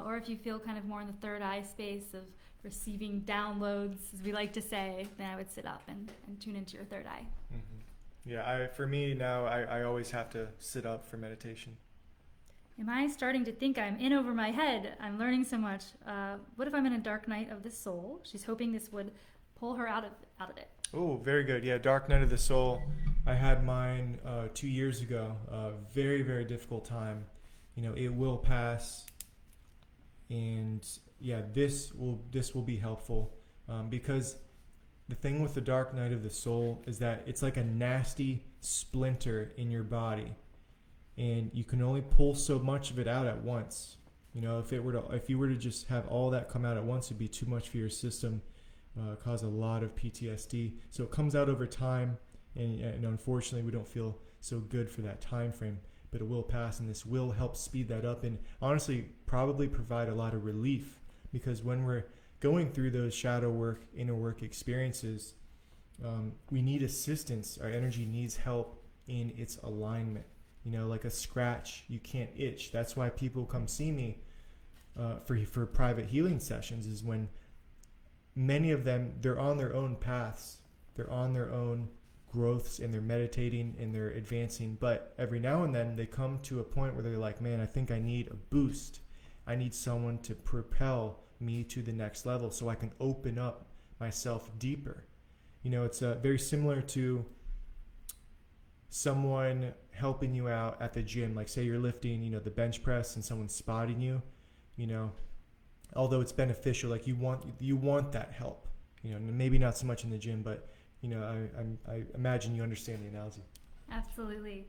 Or if you feel kind of more in the third eye space of receiving downloads, as we like to say, then I would sit up and tune into your third eye. Mm-hmm. Yeah, for me now, I always have to sit up for meditation. Am I starting to think I'm in over my head? I'm learning so much. What if I'm in a dark night of the soul? She's hoping this would pull her out of it. Oh, very good. Yeah, dark night of the soul. I had mine 2 years ago. Very, very difficult time. It will pass. And yeah, this will be helpful because the thing with the dark night of the soul is that it's like a nasty splinter in your body, and you can only pull so much of it out at once. If you were to just have all that come out at once, it'd be too much for your system, cause a lot of PTSD. So it comes out over time, and unfortunately, we don't feel so good for that time frame. But it will pass, and this will help speed that up and honestly probably provide a lot of relief, because when we're going through those shadow work, inner work experiences, we need assistance. Our energy needs help in its alignment. Like a scratch, you can't itch. That's why people come see me for private healing sessions, is when many of them, they're on their own paths. They're on their own growths, and they're meditating and they're advancing, but every now and then they come to a point where they're like, man, I think I need a boost. I need someone to propel me to the next level so I can open up myself deeper. It's very similar to someone helping you out at the gym. Like say you're lifting, the bench press, and someone's spotting you, although it's beneficial, like you want that help, maybe not so much in the gym, but I imagine you understand the analogy. Absolutely.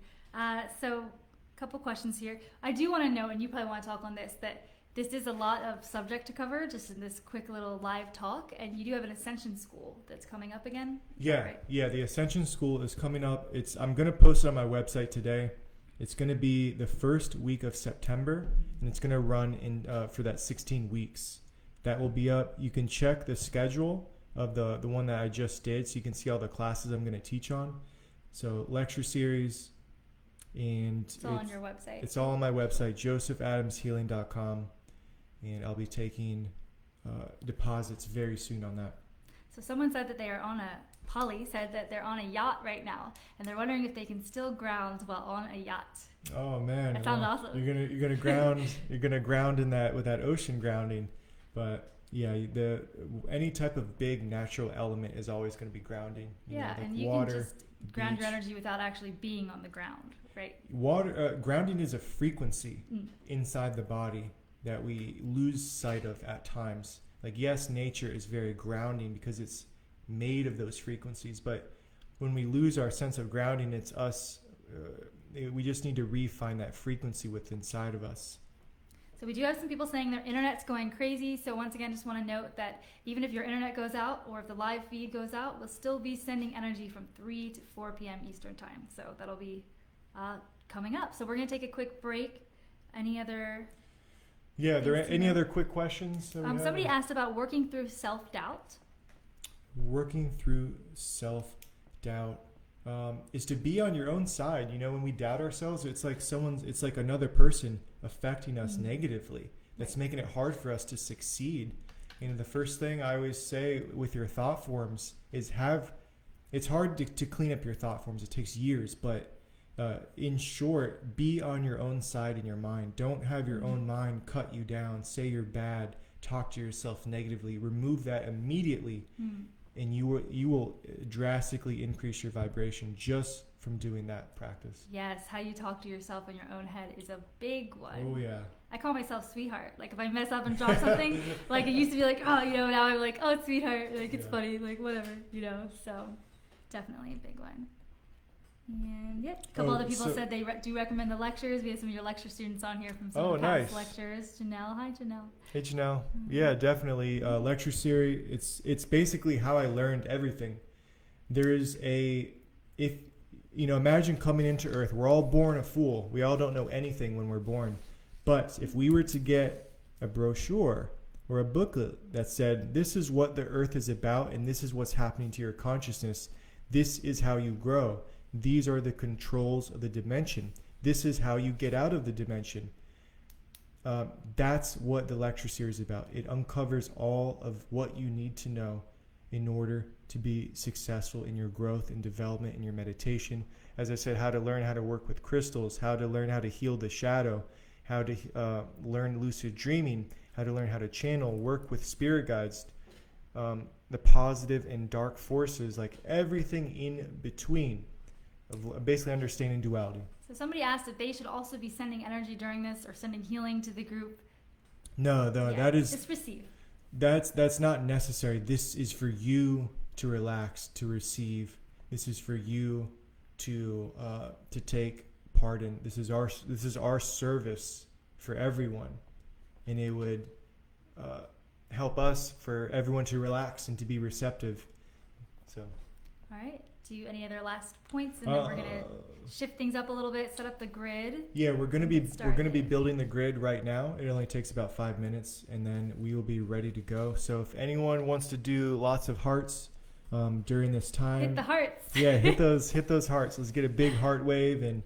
So a couple questions here. I do want to know, and you probably want to talk on this, that this is a lot of subject to cover just in this quick little live talk, and you do have an Ascension School that's coming up again? Yeah, the Ascension School is coming up. I'm going to post it on my website today. It's going to be the first week of September, and it's going to run for that 16 weeks. That will be up. You can check the schedule of the one that I just did, so you can see all the classes I'm going to teach on. So lecture series, and it's all on your website. It's all on my website, josephadamshealing.com, and I'll be taking deposits very soon on that. So someone said that they are Polly said that they're on a yacht right now, and they're wondering if they can still ground while on a yacht. Oh man, That sounds awesome. You're gonna ground. You're gonna ground in that with that ocean grounding, but yeah, any type of big natural element is always going to be grounding. Yeah, like and you water, can just ground your beach. energy without actually being on the ground, right? Water grounding is a frequency inside the body that we lose sight of at times. Like yes, nature is very grounding because it's made of those frequencies, but when we lose our sense of grounding, it's us. We just need to refine that frequency within inside of us. So we do have some people saying their internet's going crazy. So once again, just want to note that even if your internet goes out or if the live feed goes out, we'll still be sending energy from 3 to 4 p.m. Eastern time. So that'll be coming up. So we're going to take a quick break. Any other? Yeah, are there any other quick questions? Somebody asked about working through self-doubt. Working through self-doubt is to be on your own side. You know, when we doubt ourselves, it's like another person affecting us negatively. That's making it hard for us to succeed. And the first thing I always say with your thought forms is it's hard to clean up your thought forms. It takes years, but in short, be on your own side in your mind. Don't have your own mind cut you down, say you're bad, talk to yourself negatively. Remove that immediately. And you will drastically increase your vibration just from doing that practice. Yes, how you talk to yourself in your own head is a big one. Oh yeah. I call myself sweetheart. Like if I mess up and drop something, like it used to be like, oh, you know, now I'm like, oh, sweetheart. Like it's funny, like whatever, you know. So definitely a big one. And yeah, a couple other people said they do recommend the lectures. We have some of your lecture students on here from some of the past lectures. Janelle, hi Janelle. Hey Janelle. Yeah, definitely. Lecture series. It's basically how I learned everything. There is imagine coming into Earth. We're all born a fool. We all don't know anything when we're born. But if we were to get a brochure or a booklet that said, this is what the Earth is about and this is what's happening to your consciousness. This is how you grow. These are the controls of the dimension. This is how you get out of the dimension. That's what the lecture series is about. It uncovers all of what you need to know in order to be successful in your growth and development in your meditation. As I said, how to learn how to work with crystals, how to learn how to heal the shadow, how to learn lucid dreaming, how to learn how to channel, work with spirit guides, the positive and dark forces, like everything in between. Basically understanding duality. So somebody asked if they should also be sending energy during this or sending healing to the group. No, that is just receive. That's not necessary. This is for you to relax, to receive. This is for you to take part in. This is our service for everyone, and it would help us for everyone to relax and to be receptive. So. All right. Do any other last points, and then we're gonna shift things up a little bit, set up the grid. Yeah, we're gonna be building the grid right now. It only takes about 5 minutes, and then we will be ready to go. So if anyone wants to do lots of hearts during this time, hit the hearts. Yeah, hit those hearts. Let's get a big heart wave, and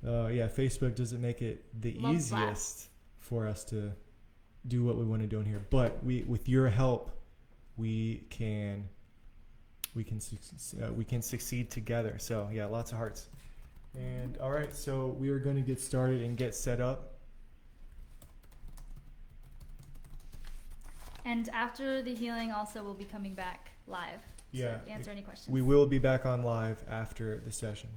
Facebook doesn't make it the easiest for us to do what we want to do in here, but with your help, we can succeed together. So yeah, lots of hearts. And all right, so we are going to get started and get set up. And after the healing, also we'll be coming back live. Yeah. To answer any questions. We will be back on live after the session.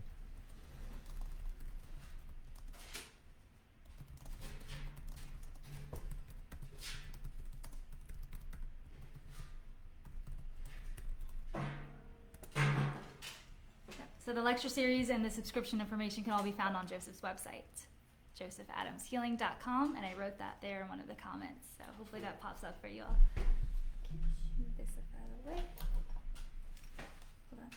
So the lecture series and the subscription information can all be found on Joseph's website, josephadamshealing.com, and I wrote that there in one of the comments. So hopefully that pops up for you all. Move this out of the way. Hold on.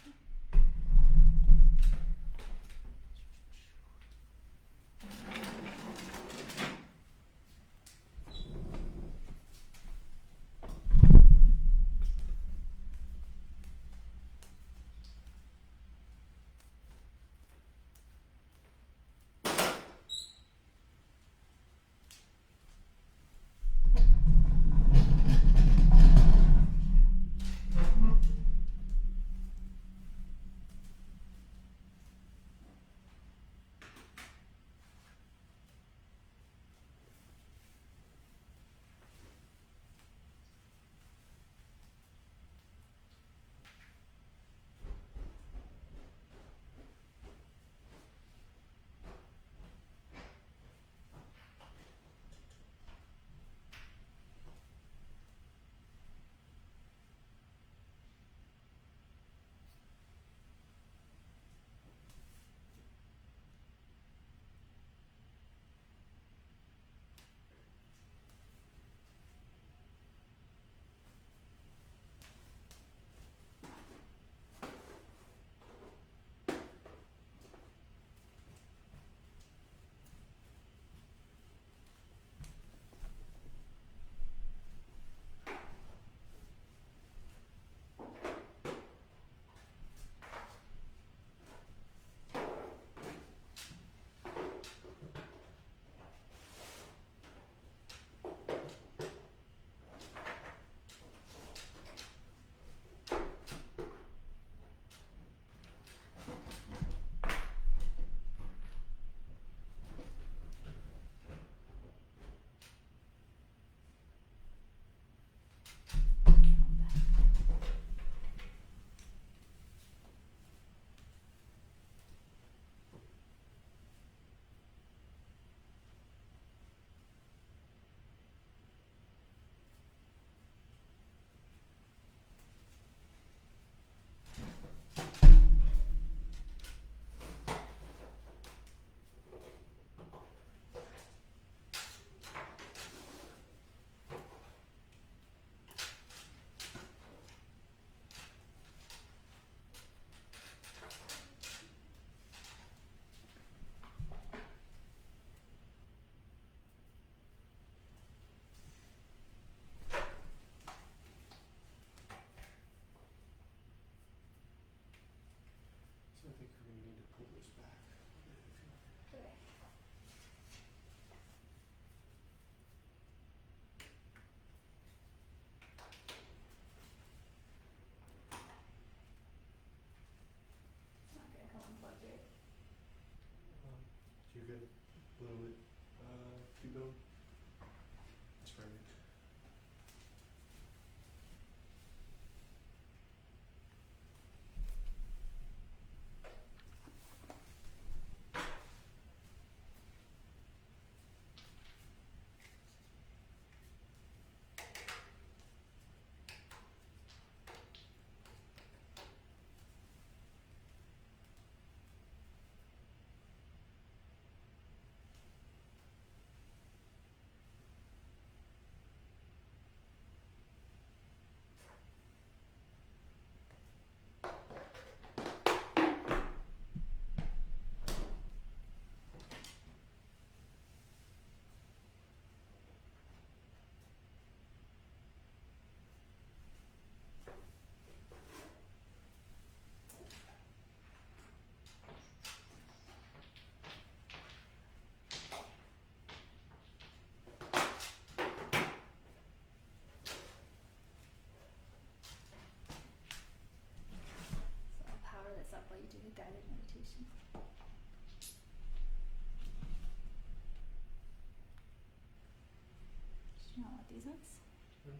these notes? Hmm.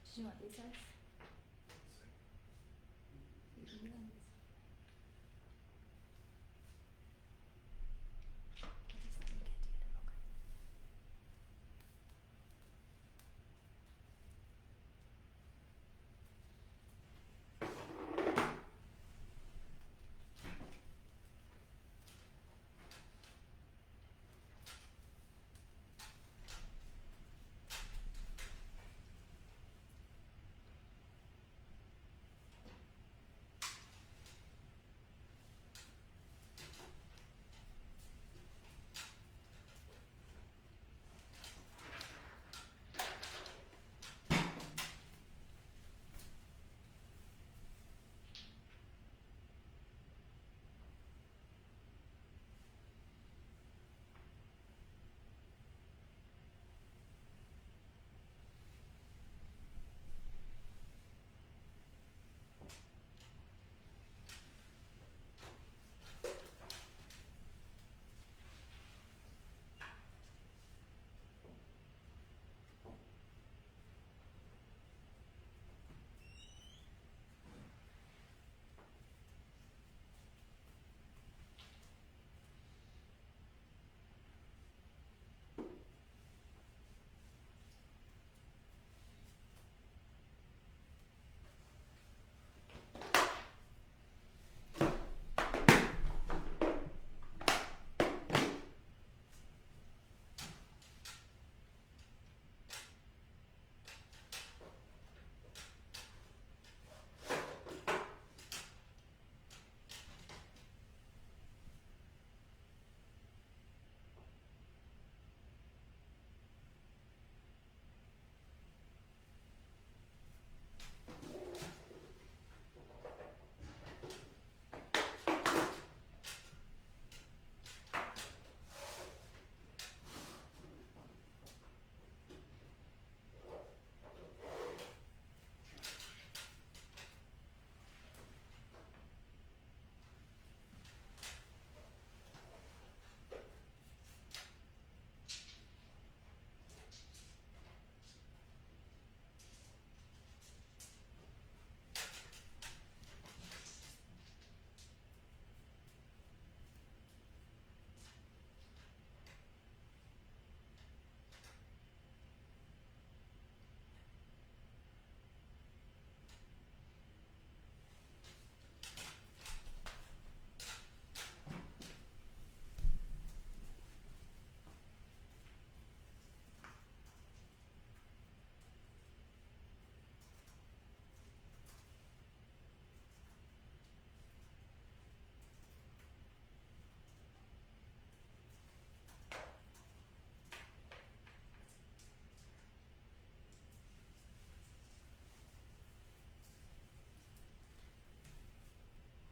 Did you want these guys? You can do them. Just let me get to it. Okay.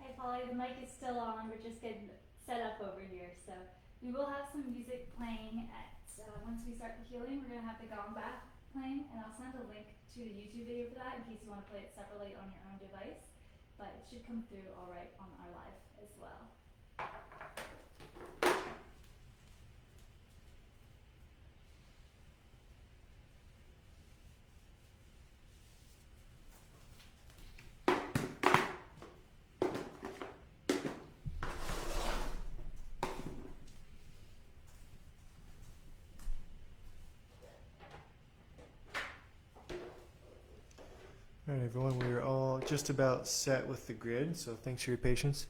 Hey Polly, the mic is still on. We're just getting set up over here. So we will have some music playing at once we start the healing. We're gonna have the gong bath playing, and I'll send a link to the YouTube video for that in case you want to play it separately on your own device. But it should come through all right on our live as well. All right, everyone, we're all just about set with the grid, so thanks for your patience.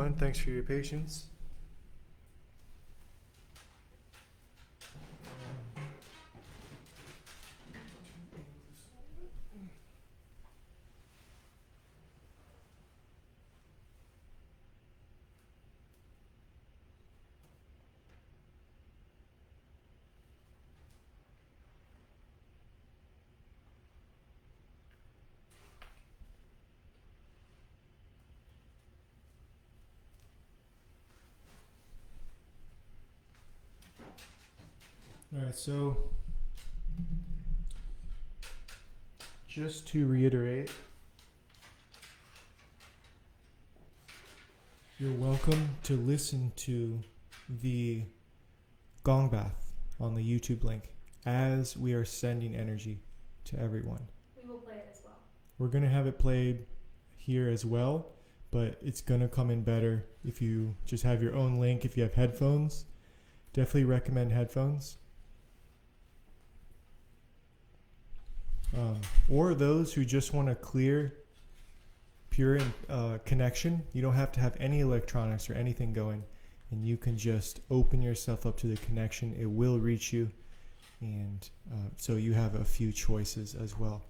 everyone. Thanks for your patience. All right, so just to reiterate, you're welcome to listen to the gong bath on the YouTube link as we are sending energy to everyone. We will play it as well. We're going to have it played here as well, but it's going to come in better if you just have your own link. If you have headphones, definitely recommend headphones. Or those who just want a clear, pure connection. You don't have to have any electronics or anything going, and you can just open yourself up to the connection. It will reach you, and so you have a few choices as well.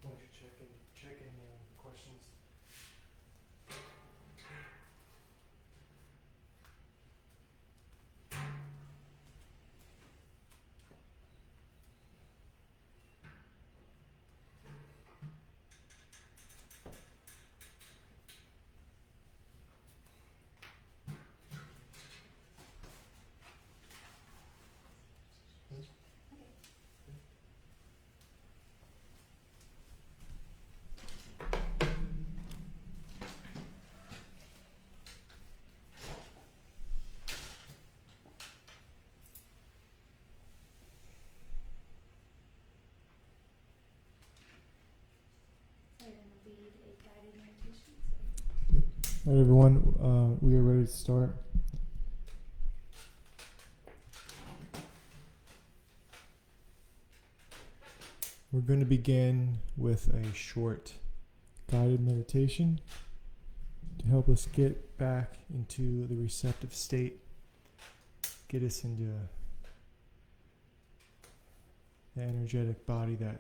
Why don't you check in questions? All right, everyone, we are ready to start. We're going to begin with a short guided meditation to help us get back into the receptive state, get us into the energetic body that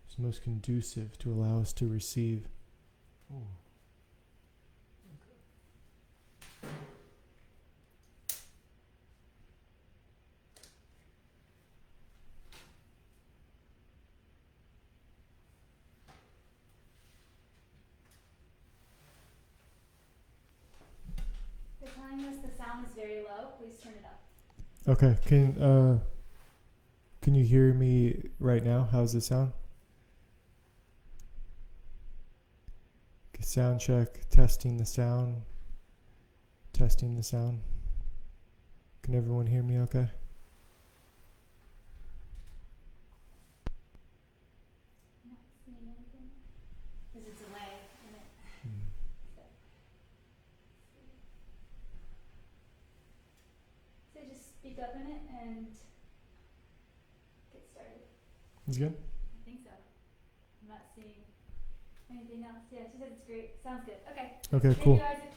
is most conducive to allow us to receive. Ooh. They're telling us the sound is very low. Please turn it up. Okay, can you hear me right now? How's it sound? Okay, sound check, testing the sound. Testing the sound. Can everyone hear me okay? Not seeing anything. There's a delay in it. So just speak up in it and get started. It's good? I think so. I'm not seeing anything else. Yeah, she said it's great. Sounds good. Okay. Okay, Thank cool. you, Isaac.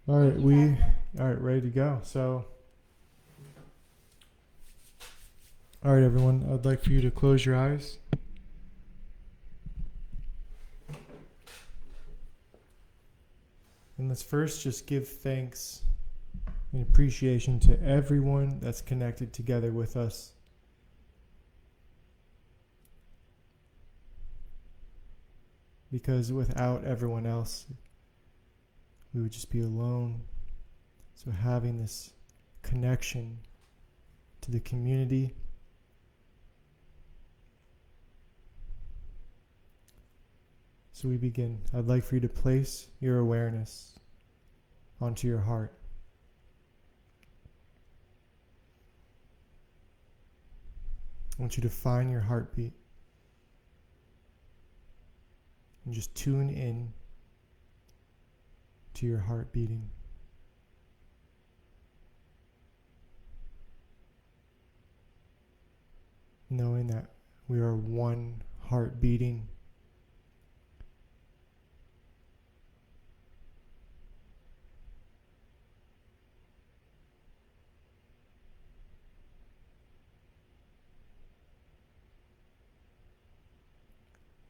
All right, Thank you, Pastor. all right, ready to go. So, all right, everyone, I'd like for you to close your eyes. And let's first just give thanks and appreciation to everyone that's connected together with us. Because without everyone else, we would just be alone. So having this connection to the community, so we begin. I'd like for you to place your awareness onto your heart. I want you to find your heartbeat and just tune in to your heart beating. knowing that we are one heart beating.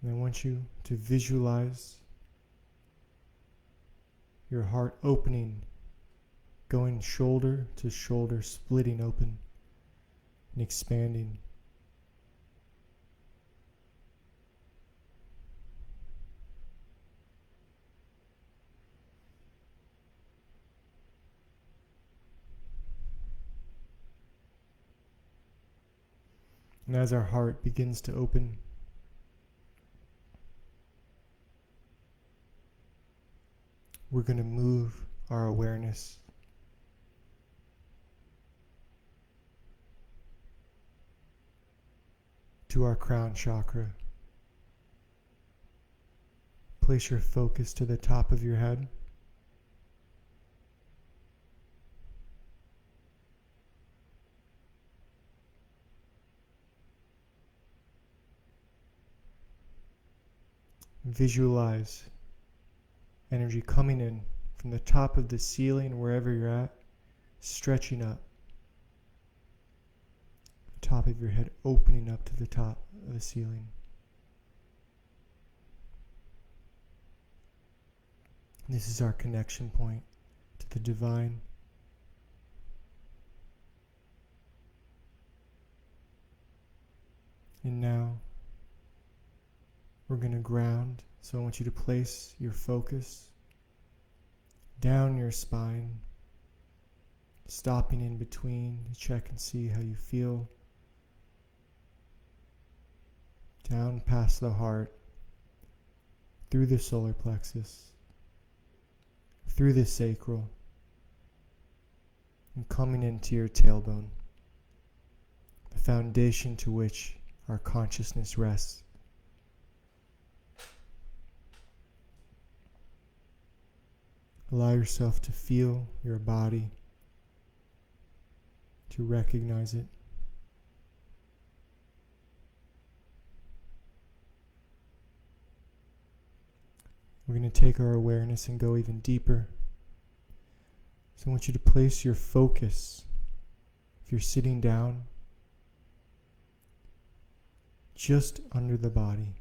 And I want you to visualize your heart opening, going shoulder to shoulder, splitting open and expanding. And as our heart begins to open, we're going to move our awareness to our crown chakra. Place your focus to the top of your head. Visualize energy coming in from the top of the ceiling, wherever you're at, stretching up. The top of your head opening up to the top of the ceiling. This is our connection point to the divine. And now we're going to ground. So I want you to place your focus down your spine, stopping in between to check and see how you feel. Down past the heart, through the solar plexus, through the sacral, and coming into your tailbone, the foundation to which our consciousness rests. Allow yourself to feel your body, to recognize it. We're going to take our awareness and go even deeper. So I want you to place your focus, if you're sitting down, just under the body.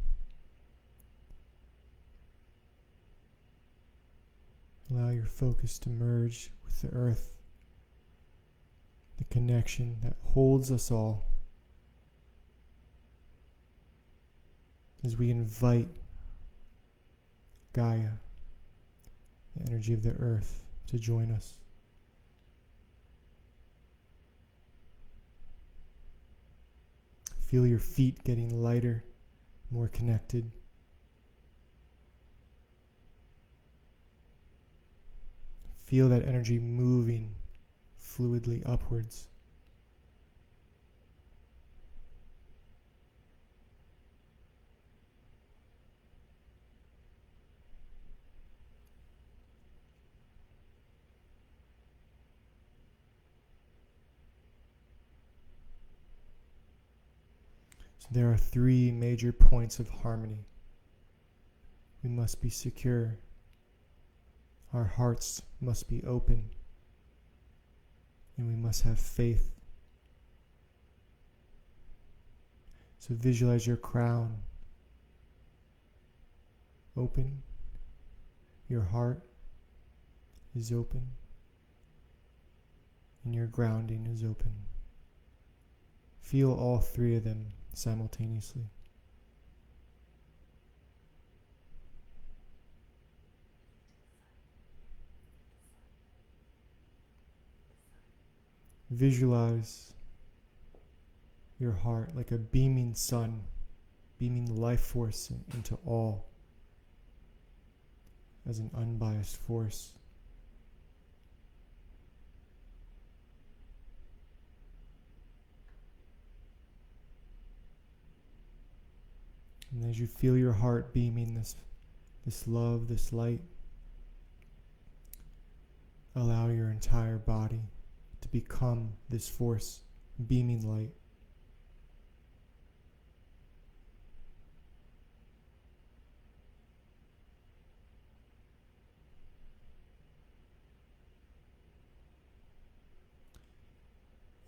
Allow your focus to merge with the earth, the connection that holds us all, as we invite Gaia, the energy of the earth, to join us. Feel your feet getting lighter, more connected. Feel that energy moving fluidly upwards. So there are three major points of harmony. We must be secure. Our hearts must be open, and we must have faith. So visualize your crown open, your heart is open, and your grounding is open. Feel all three of them simultaneously. Visualize your heart like a beaming sun, beaming life force into all as an unbiased force. And as you feel your heart beaming this love, this light, allow your entire body to become this force, beaming light.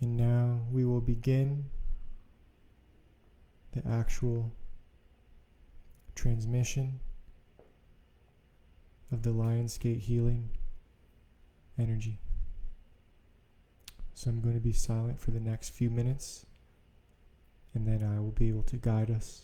And now we will begin the actual transmission of the Lionsgate healing energy. So I'm going to be silent for the next few minutes, and then I will be able to guide us.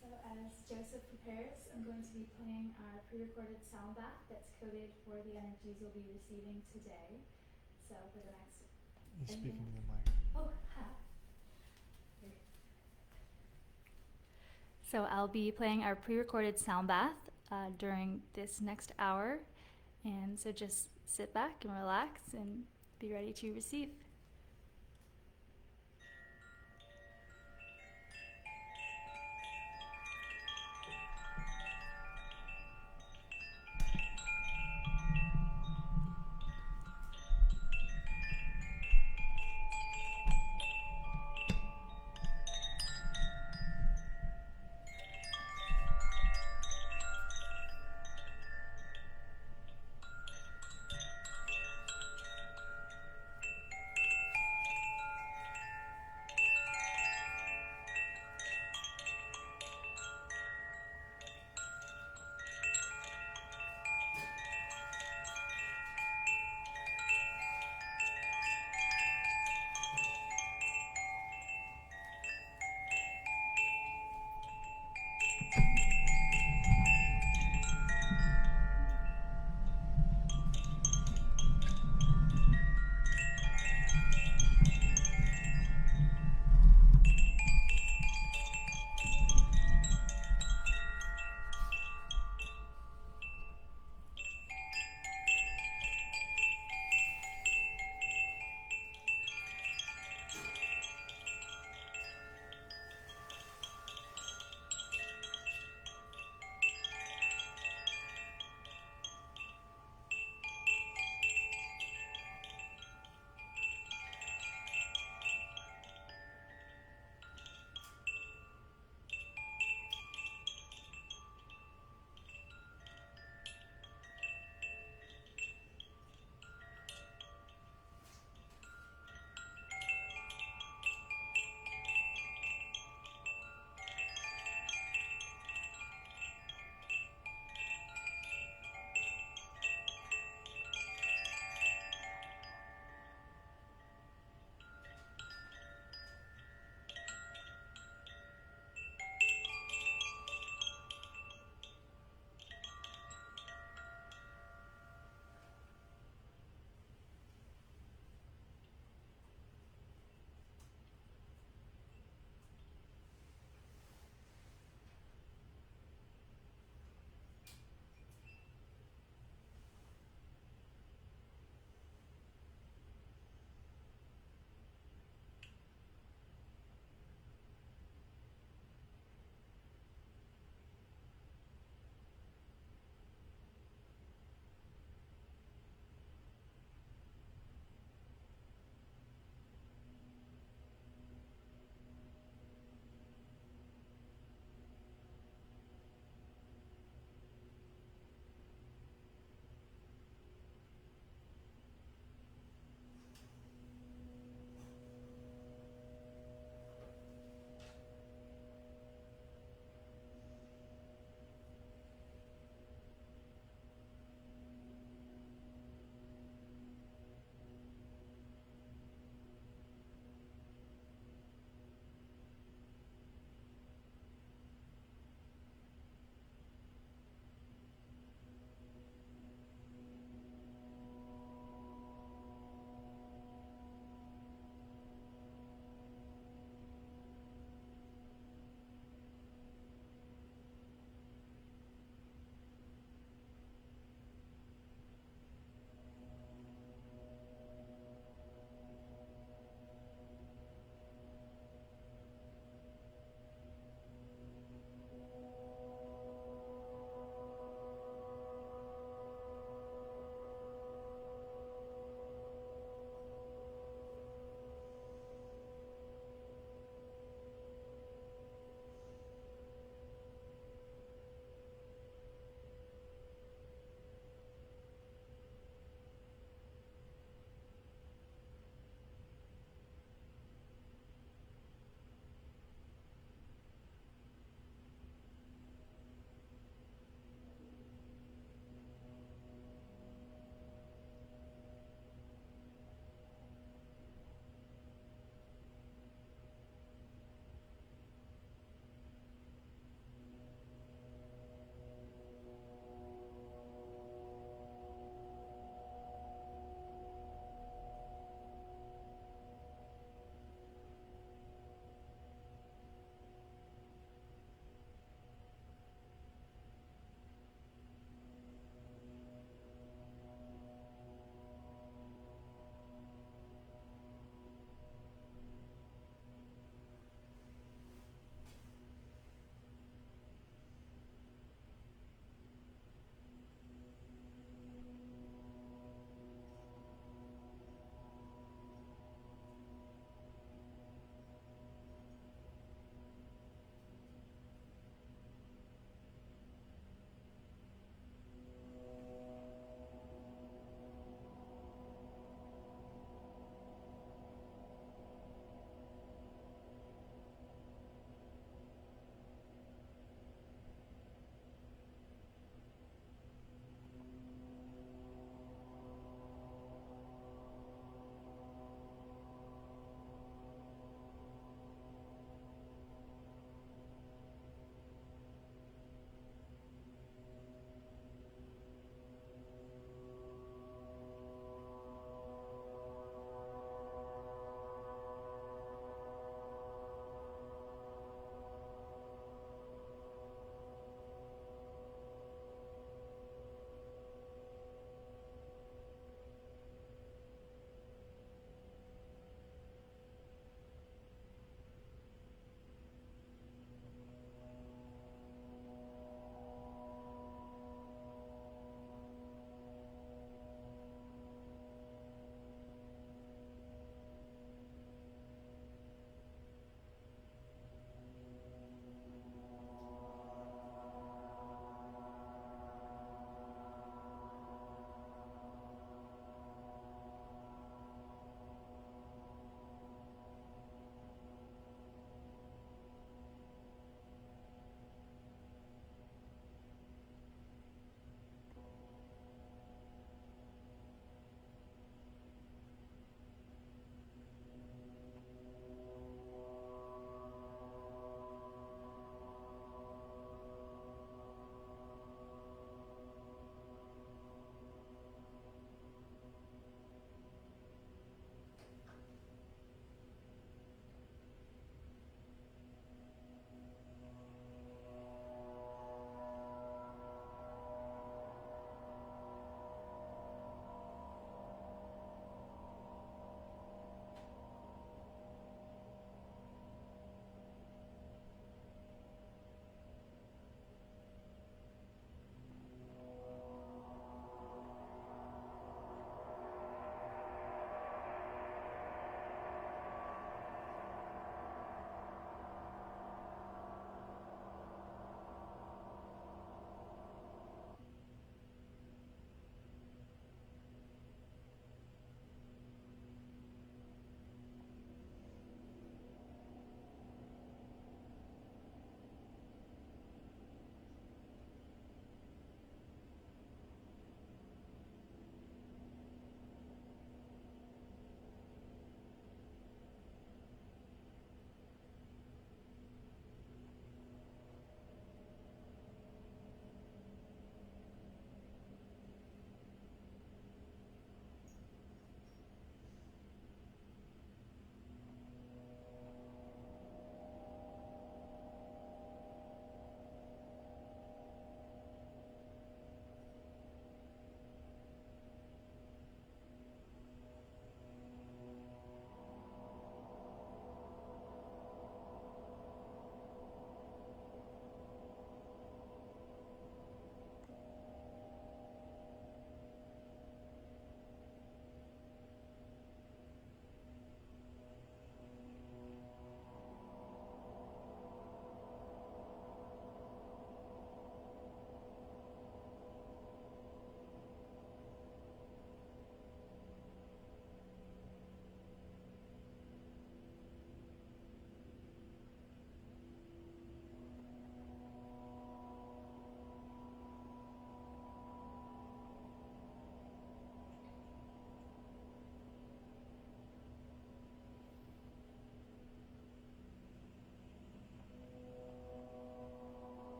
So as Joseph prepares, I'm going to be playing our pre-recorded sound bath that's coded for the energies you'll be receiving today. So for the next... He's Anything speaking to else? the mic. Oh, ha. So I'll be playing our pre-recorded sound bath during this next hour. And so just sit back and relax and be ready to receive.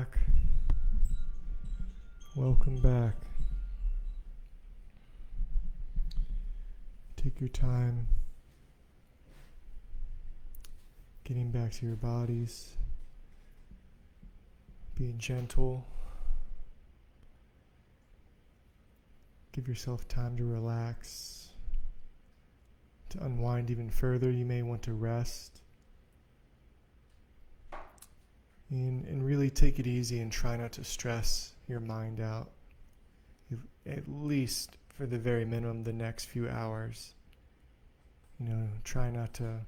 back. Welcome back. Take your time getting back to your bodies, being gentle. Give yourself time to relax. To unwind even further, you may want to rest. And really take it easy and try not to stress your mind out. At least for the very minimum, the next few hours. Try not to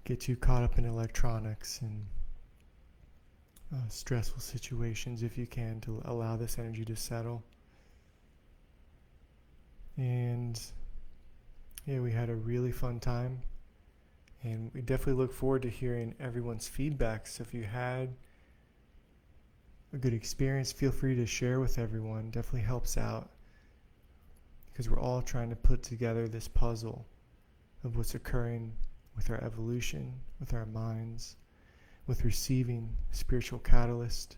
get too caught up in electronics and stressful situations if you can, to allow this energy to settle. And yeah, we had a really fun time. And we definitely look forward to hearing everyone's feedback. So if you had a good experience, feel free to share with everyone. Definitely helps out, because we're all trying to put together this puzzle of what's occurring with our evolution, with our minds, with receiving spiritual catalyst,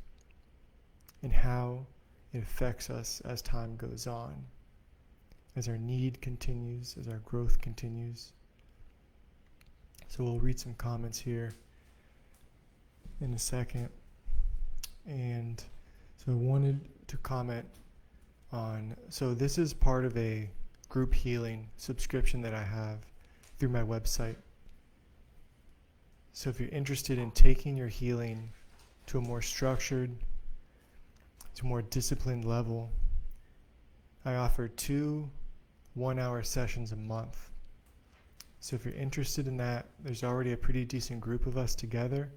and how it affects us as time goes on, as our need continues, as our growth continues. So we'll read some comments here in a second. And so I wanted to comment on, so this is part of a group healing subscription that I have through my website. So if you're interested in taking your healing to a more structured, to a more disciplined level, I offer 2 one-hour sessions a month. So if you're interested in that, there's already a pretty decent group of us together.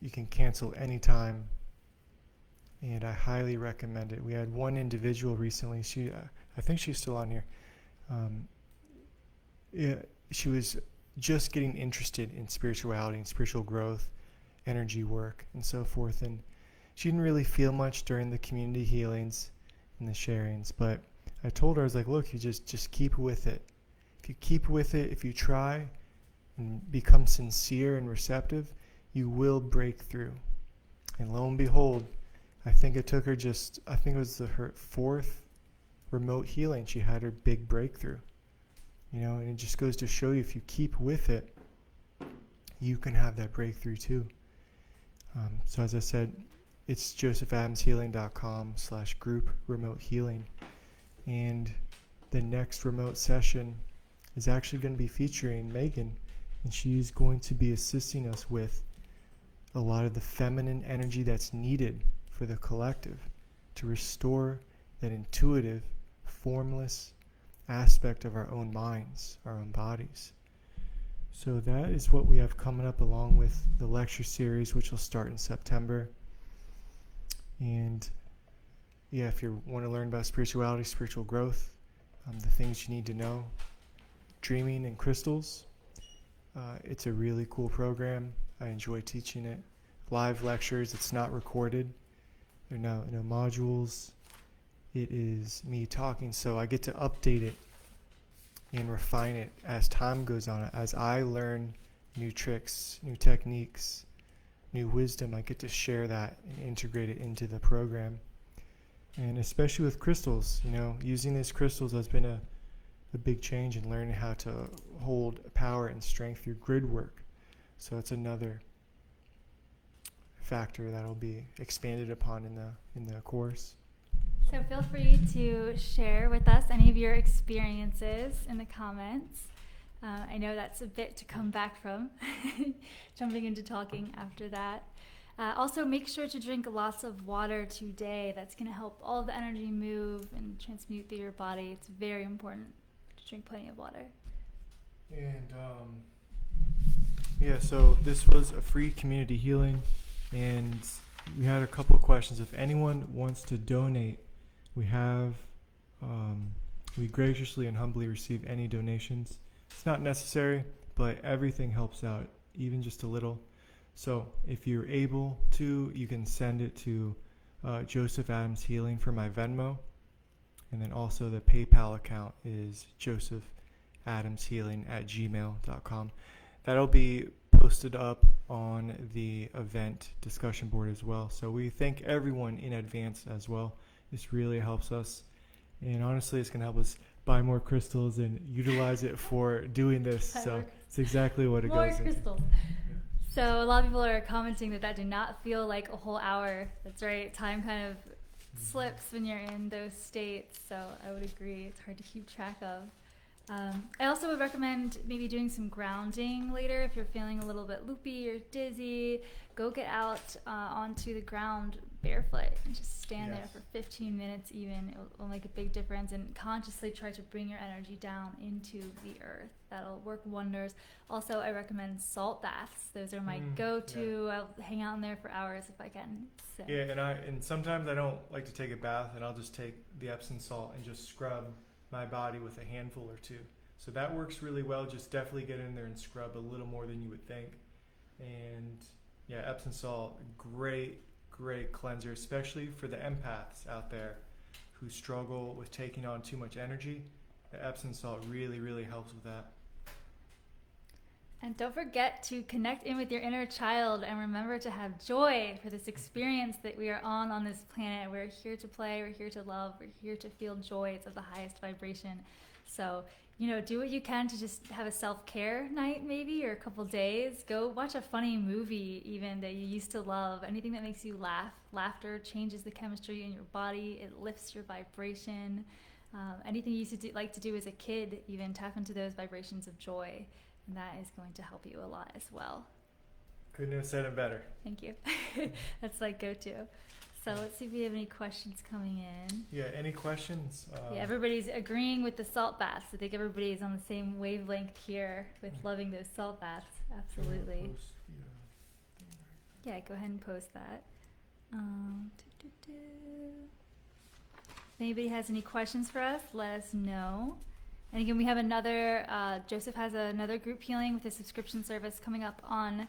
You can cancel anytime, and I highly recommend it. We had one individual recently. I think she's still on here. She was just getting interested in spirituality and spiritual growth, energy work, and so forth. And she didn't really feel much during the community healings and the sharings. But I told her, I was like, look, you just keep with it. If you keep with it, if you try and become sincere and receptive, you will break through. And lo and behold, I think it took her her 4th remote healing. She had her big breakthrough. And it just goes to show you, if you keep with it, you can have that breakthrough too. So as I said, it's josephadamshealing.com/group remote healing. And the next remote session is actually going to be featuring Megan, and she's going to be assisting us with a lot of the feminine energy that's needed for the collective to restore that intuitive, formless aspect of our own minds, our own bodies. So that is what we have coming up, along with the lecture series, which will start in September. And yeah, if you want to learn about spirituality, spiritual growth, the things you need to know, dreaming and crystals, it's a really cool program. I enjoy teaching it. Live lectures, it's not recorded. There are no modules. It is me talking, so I get to update it and refine it as time goes on. As I learn new tricks, new techniques, new wisdom, I get to share that and integrate it into the program. And especially with crystals, using these crystals has been a big change in learning how to hold power and strength through grid work. So it's another factor that'll be expanded upon in the course. So feel free to share with us any of your experiences in the comments. I know that's a bit to come back from, jumping into talking after that. Also, make sure to drink lots of water today. That's going to help all of the energy move and transmute through your body. It's very important to drink plenty of water. And so this was a free community healing, and we had a couple of questions. If anyone wants to donate, we graciously and humbly receive any donations. It's not necessary, but everything helps out, even just a little. So if you're able to, you can send it to Joseph Adams Healing for my Venmo. And then also the PayPal account is josephadamshealing@gmail.com. That'll be posted up on the event discussion board as well. So we thank everyone in advance as well. This really helps us. And honestly, it's going to help us buy more crystals and utilize it for doing this. So it's exactly what it more goes crystals. Yeah. So a lot of people are commenting that did not feel like a whole hour. That's right. Time kind of slips when you're in those states. So I would agree. It's hard to keep track of. I also would recommend maybe doing some grounding later if you're feeling a little bit loopy or dizzy. Go get out onto the ground barefoot and just stand there for 15 minutes even. It'll make a big difference, and consciously try to bring your energy down into the earth. That'll work wonders. Also, I recommend salt baths. Those are my go-to. I'll hang out in there for hours if I can. So. Yeah, and sometimes I don't like to take a bath, and I'll just take the Epsom salt and just scrub my body with a handful or two. So that works really well. Just definitely get in there and scrub a little more than you would think. And yeah, Epsom salt, great cleanser, especially for the empaths out there who struggle with taking on too much energy. The Epsom salt really helps with that. And don't forget to connect in with your inner child and remember to have joy for this experience that we are on this planet. We're here to play, we're here to love, we're here to feel joy. It's of the highest vibration. So, do what you can to just have a self-care night maybe, or a couple days. Go watch a funny movie even that you used to love. Anything that makes you laugh. Laughter changes the chemistry in your body. It lifts your vibration. Anything you used to like to do as a kid, even tap into those vibrations of joy. And that is going to help you a lot as well. Couldn't have said it better. Thank you. That's like go-to. So let's see if we have any questions coming in. Yeah, any questions? Yeah, everybody's agreeing with the salt baths. I think everybody's on the same wavelength here with loving those salt baths. Absolutely. Yeah, go ahead and post that. If anybody has any questions for us, let us know. And again, we have Joseph has another group healing with a subscription service coming up on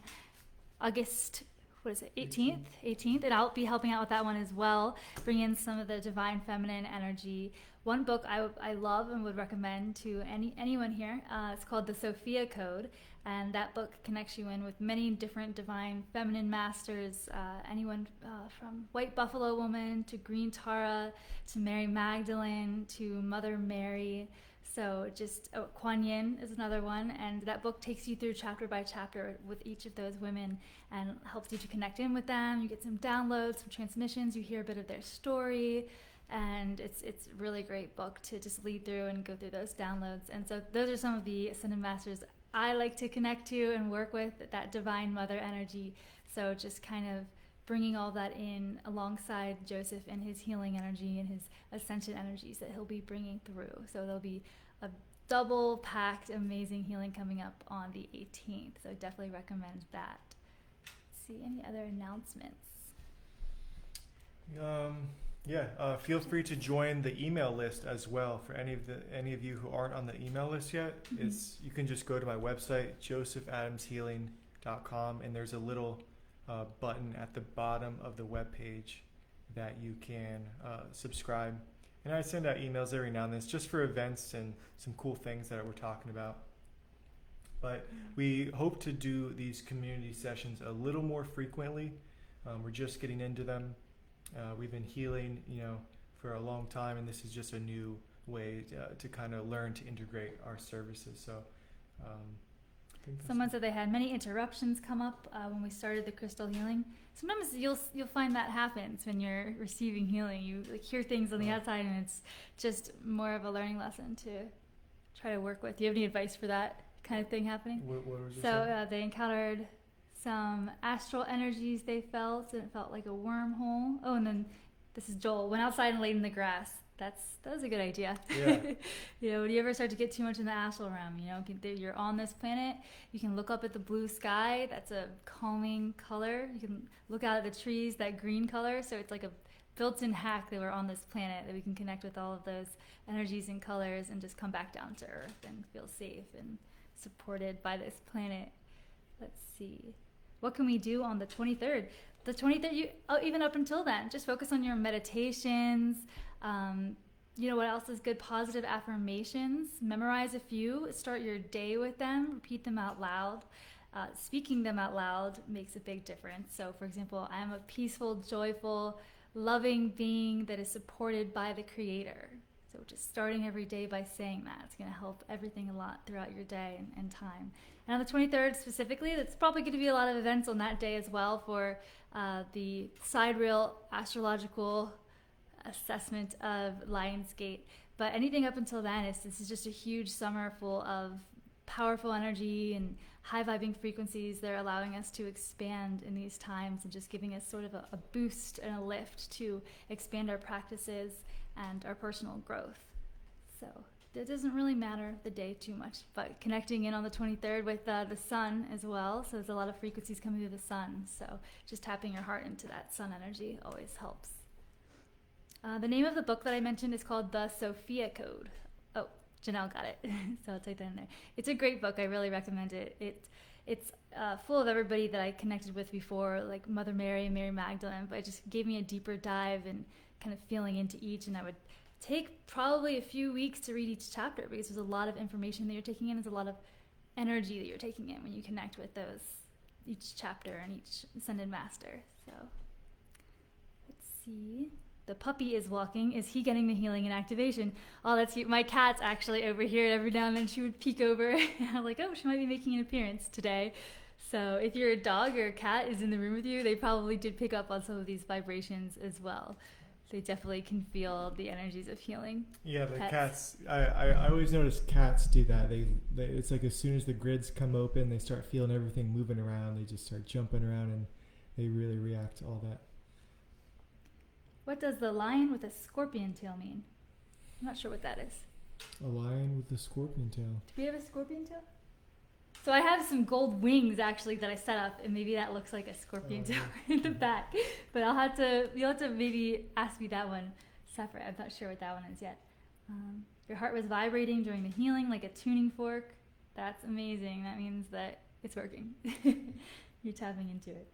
August, 18th. And I'll be helping out with that one as well, bring in some of the divine feminine energy. One book I love and would recommend to anyone here, it's called The Sophia Code. And that book connects you in with many different divine feminine masters, anyone from White Buffalo Woman to Green Tara to Mary Magdalene to Mother Mary. So Kuan Yin is another one, and that book takes you through chapter by chapter with each of those women and helps you to connect in with them. You get some downloads, some transmissions, you hear a bit of their story, and it's a really great book to just lead through and go through those downloads. And so those are some of the Ascended Masters I like to connect to and work with, that divine mother energy. So just kind of bringing all that in alongside Joseph and his healing energy and his ascension energies that he'll be bringing through. So there'll be a double packed amazing healing coming up on the 18th. So I definitely recommend that. Let's see, any other announcements? Feel free to join the email list as well. For any of you who aren't on the email list yet, you can just go to my website, josephadamshealing.com, and there's a little button at the bottom of the webpage that you can subscribe. And I send out emails every now and then. It's just for events and some cool things that we're talking about. But we hope to do these community sessions a little more frequently. We're just getting into them. We've been healing, for a long time, and this is just a new way to kind of learn to integrate our services. So, someone said they had many interruptions come up when we started the crystal healing. Sometimes you'll find that happens when you're receiving healing. You hear things on the outside, and it's just more of a learning lesson to try to work with. Do you have any advice for that kind of thing happening? What was it? So they encountered some astral energies they felt, and it felt like a wormhole. Oh, and then this is Joel. Went outside and laid in the grass. That was a good idea. Yeah. When you ever start to get too much in the astral realm, you're on this planet. You can look up at the blue sky. That's a calming color. You can look out at the trees, that green color. So it's like a built-in hack that we're on this planet, that we can connect with all of those energies and colors and just come back down to Earth and feel safe and supported by this planet. Let's see. What can we do on the 23rd? The 23rd, even up until then, just focus on your meditations. What else is good? Positive affirmations. Memorize a few. Start your day with them. Repeat them out loud. speaking them out loud makes a big difference. So, for example, I am a peaceful, joyful, loving being that is supported by the Creator. So just starting every day by saying that, it's going to help everything a lot throughout your day and time. And on the 23rd specifically, that's probably going to be a lot of events on that day as well for the sidereal astrological assessment of Lionsgate. But anything up until then, this is just a huge summer full of powerful energy and high vibing frequencies that are allowing us to expand in these times and just giving us sort of a boost and a lift to expand our practices and our personal growth. So it doesn't really matter the day too much, but connecting in on the 23rd with the sun as well. So there's a lot of frequencies coming through the sun. So just tapping your heart into that sun energy always helps. The name of the book that I mentioned is called The Sophia Code. Oh, Janelle got it. So I'll take that in there. It's a great book. I really recommend it. It's full of everybody that I connected with before, like Mother Mary and Mary Magdalene, but it just gave me a deeper dive and kind of feeling into each. And I would take probably a few weeks to read each chapter because there's a lot of information that you're taking in. There's a lot of energy that you're taking in when you connect with each chapter and each ascended master. So let's see. The puppy is walking. Is he getting the healing and activation? Oh, that's cute. My cat's actually over here. Every now and then she would peek over. And I'm like, oh, she might be making an appearance today. So if your dog or cat is in the room with you, they probably did pick up on some of these vibrations as well. They definitely can feel the energies of healing. Yeah, the Pets. cats. I always notice cats do that. They it's like as soon as the grids come open, they start feeling everything moving around. They just start jumping around and they really react to all that. What does the lion with a scorpion tail mean? I'm not sure what that is. A lion with a scorpion tail. Do we have a scorpion tail? So I have some gold wings actually that I set up, and maybe that looks like a scorpion tail in the back. But you'll have to maybe ask me that one separate. I'm not sure what that one is yet. Your heart was vibrating during the healing like a tuning fork. That's amazing. That means that it's working. You're tapping into it.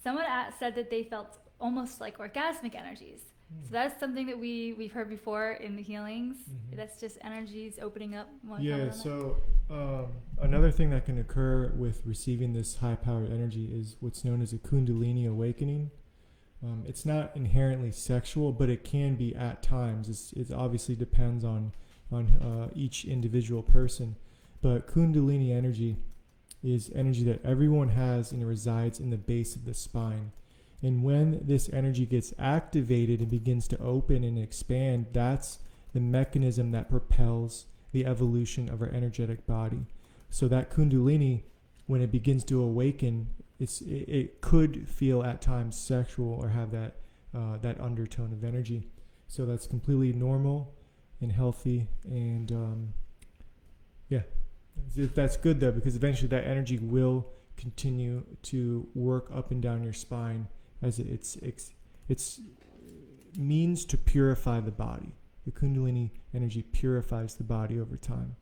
Someone said that they felt almost like orgasmic energies. So that's something that we've heard before in the healings. Mm-hmm. That's just energies opening up. Yeah, so another thing that can occur with receiving this high-powered energy is what's known as a Kundalini awakening. It's not inherently sexual, but it can be at times. It obviously depends on each individual person. But Kundalini energy is energy that everyone has and it resides in the base of the spine. And when this energy gets activated and begins to open and expand, that's the mechanism that propels the evolution of our energetic body. So that Kundalini, when it begins to awaken, it could feel at times sexual or have that undertone of energy. So that's completely normal and healthy. And that's good though, because eventually that energy will continue to work up and down your spine as it's means to purify the body. The Kundalini energy purifies the body over time.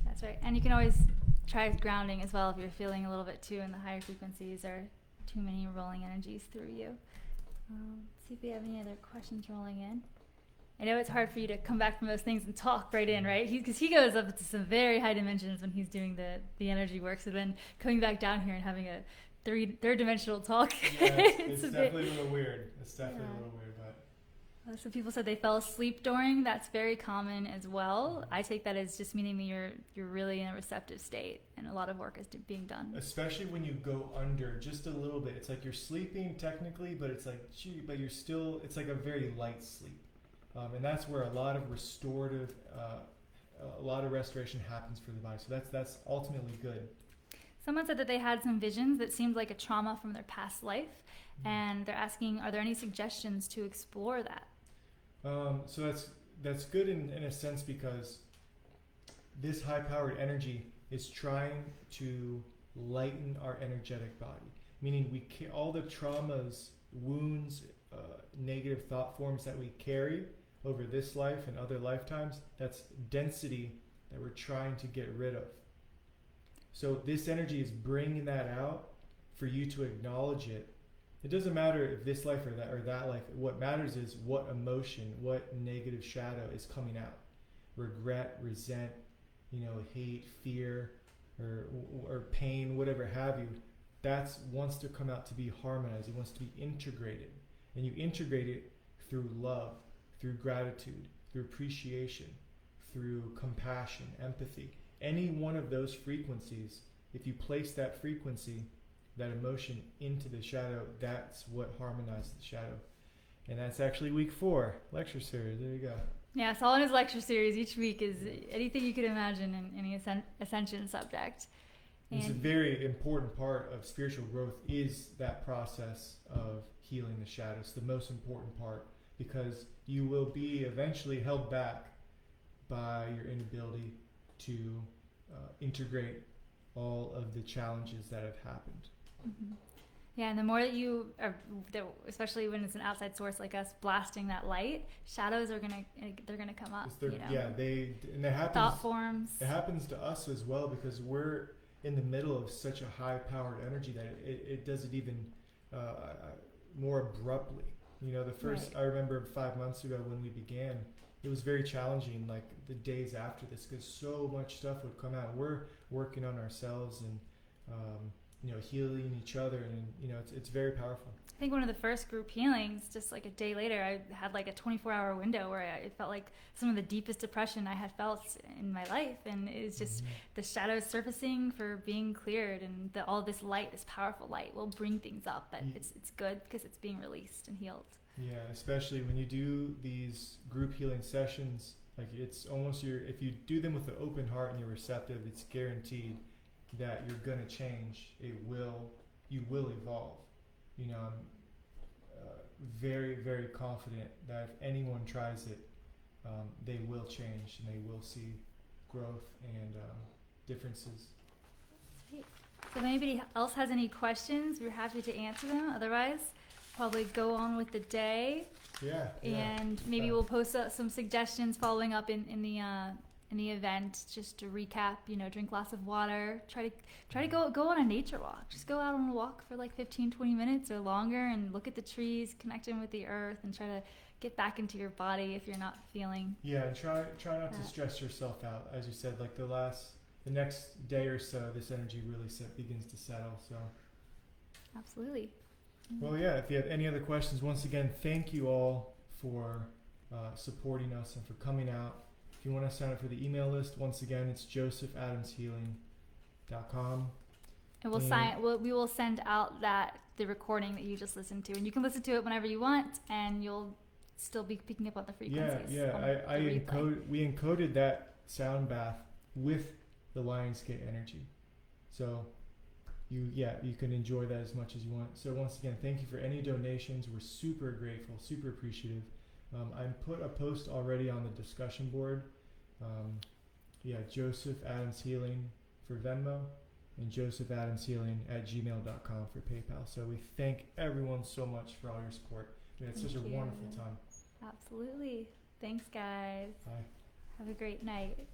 That's right. And you can always try grounding as well if you're feeling a little bit too in the higher frequencies or too many rolling energies through you. Let's see if we have any other questions rolling in. I know it's hard for you to come back from those things and talk right in, right? Because he goes up to some very high dimensions when he's doing the energy work. So then coming back down here and having a third dimensional talk. Yeah, it's definitely a little weird. It's definitely a little weird, but some people said they fell asleep during. That's very common as well. I take that as just meaning that you're really in a receptive state and a lot of work is being done. Especially when you go under just a little bit. It's like you're sleeping technically, but it's like but you're still. It's like a very light sleep, and that's where a lot of restorative, a lot of restoration happens for the body. So that's ultimately good. Someone said that they had some visions that seemed like a trauma from their past life, and they're asking, are there any suggestions to explore that? So that's good in a sense, because this high-powered energy is trying to lighten our energetic body, meaning all the traumas, wounds, negative thought forms that we carry over this life and other lifetimes, that's density that we're trying to get rid of. So this energy is bringing that out for you to acknowledge it. It doesn't matter if this life or that life. What matters is what emotion, what negative shadow is coming out. Regret, resent, hate, fear, or pain, whatever have you, that's wants to come out to be harmonized. It wants to be integrated, and you integrate it through love, through gratitude, through appreciation, through compassion, empathy. Any one of those frequencies, if you place that frequency, that emotion into the shadow, that's what harmonizes the shadow. And that's actually week 4 lecture series. There you go. Yeah, Solomon's lecture series each week is anything you could imagine in any ascension subject. It's a very important part of spiritual growth is that process of healing the shadows, the most important part, because you will be eventually held back by your inability to integrate all of the challenges that have happened. Mm-hmm. Yeah, and the more that you are, especially when it's an outside source like us blasting that light, shadows are gonna come up. Yeah, and it happens. Thought forms. It happens to us as well because we're in the middle of such a high-powered energy that it does it even more abruptly. The first I remember 5 months ago when we began, it was very challenging. Like the days after this, because so much stuff would come out. We're working on ourselves and. Healing each other, and it's very powerful. I think one of the first group healings, just like a day later, I had like a 24-hour window where it felt like some of the deepest depression I had felt in my life, and it was just the shadows surfacing for being cleared, and all this light, this powerful light, will bring things up, but it's good because it's being released and healed. Yeah, especially when you do these group healing sessions, like it's almost if you do them with an open heart and you're receptive, it's guaranteed that you're going to change. You will evolve. I'm very, very confident that if anyone tries it, they will change and they will see growth and differences. So if anybody else has any questions, we're happy to answer them. Otherwise, probably go on with the day. Yeah. And maybe we'll post some suggestions following up in the event, just to recap. Drink lots of water. Try to go on a nature walk. Just go out on a walk for like 15-20 minutes or longer and look at the trees, connecting with the earth, and try to get back into your body if you're not feeling. Yeah, and try not to stress yourself out. As you said, like the next day or so, this energy really begins to settle. So. Absolutely. Well, yeah. If you have any other questions, once again, thank you all for supporting us and for coming out. If you want to sign up for the email list, once again, it's josephattamshealing.com. And we will send out the recording that you just listened to, and you can listen to it whenever you want, and you'll still be picking up on the frequencies. We encoded that sound bath with the Lionsgate energy, so you can enjoy that as much as you want. So once again, thank you for any donations. We're super grateful, super appreciative. I put a post already on the discussion board. Joseph Adams Healing for Venmo and josephattamshealing@gmail.com for PayPal. So we thank everyone so much for all your support. It's such a wonderful time. Absolutely. Thanks, guys. Bye. Have a great night.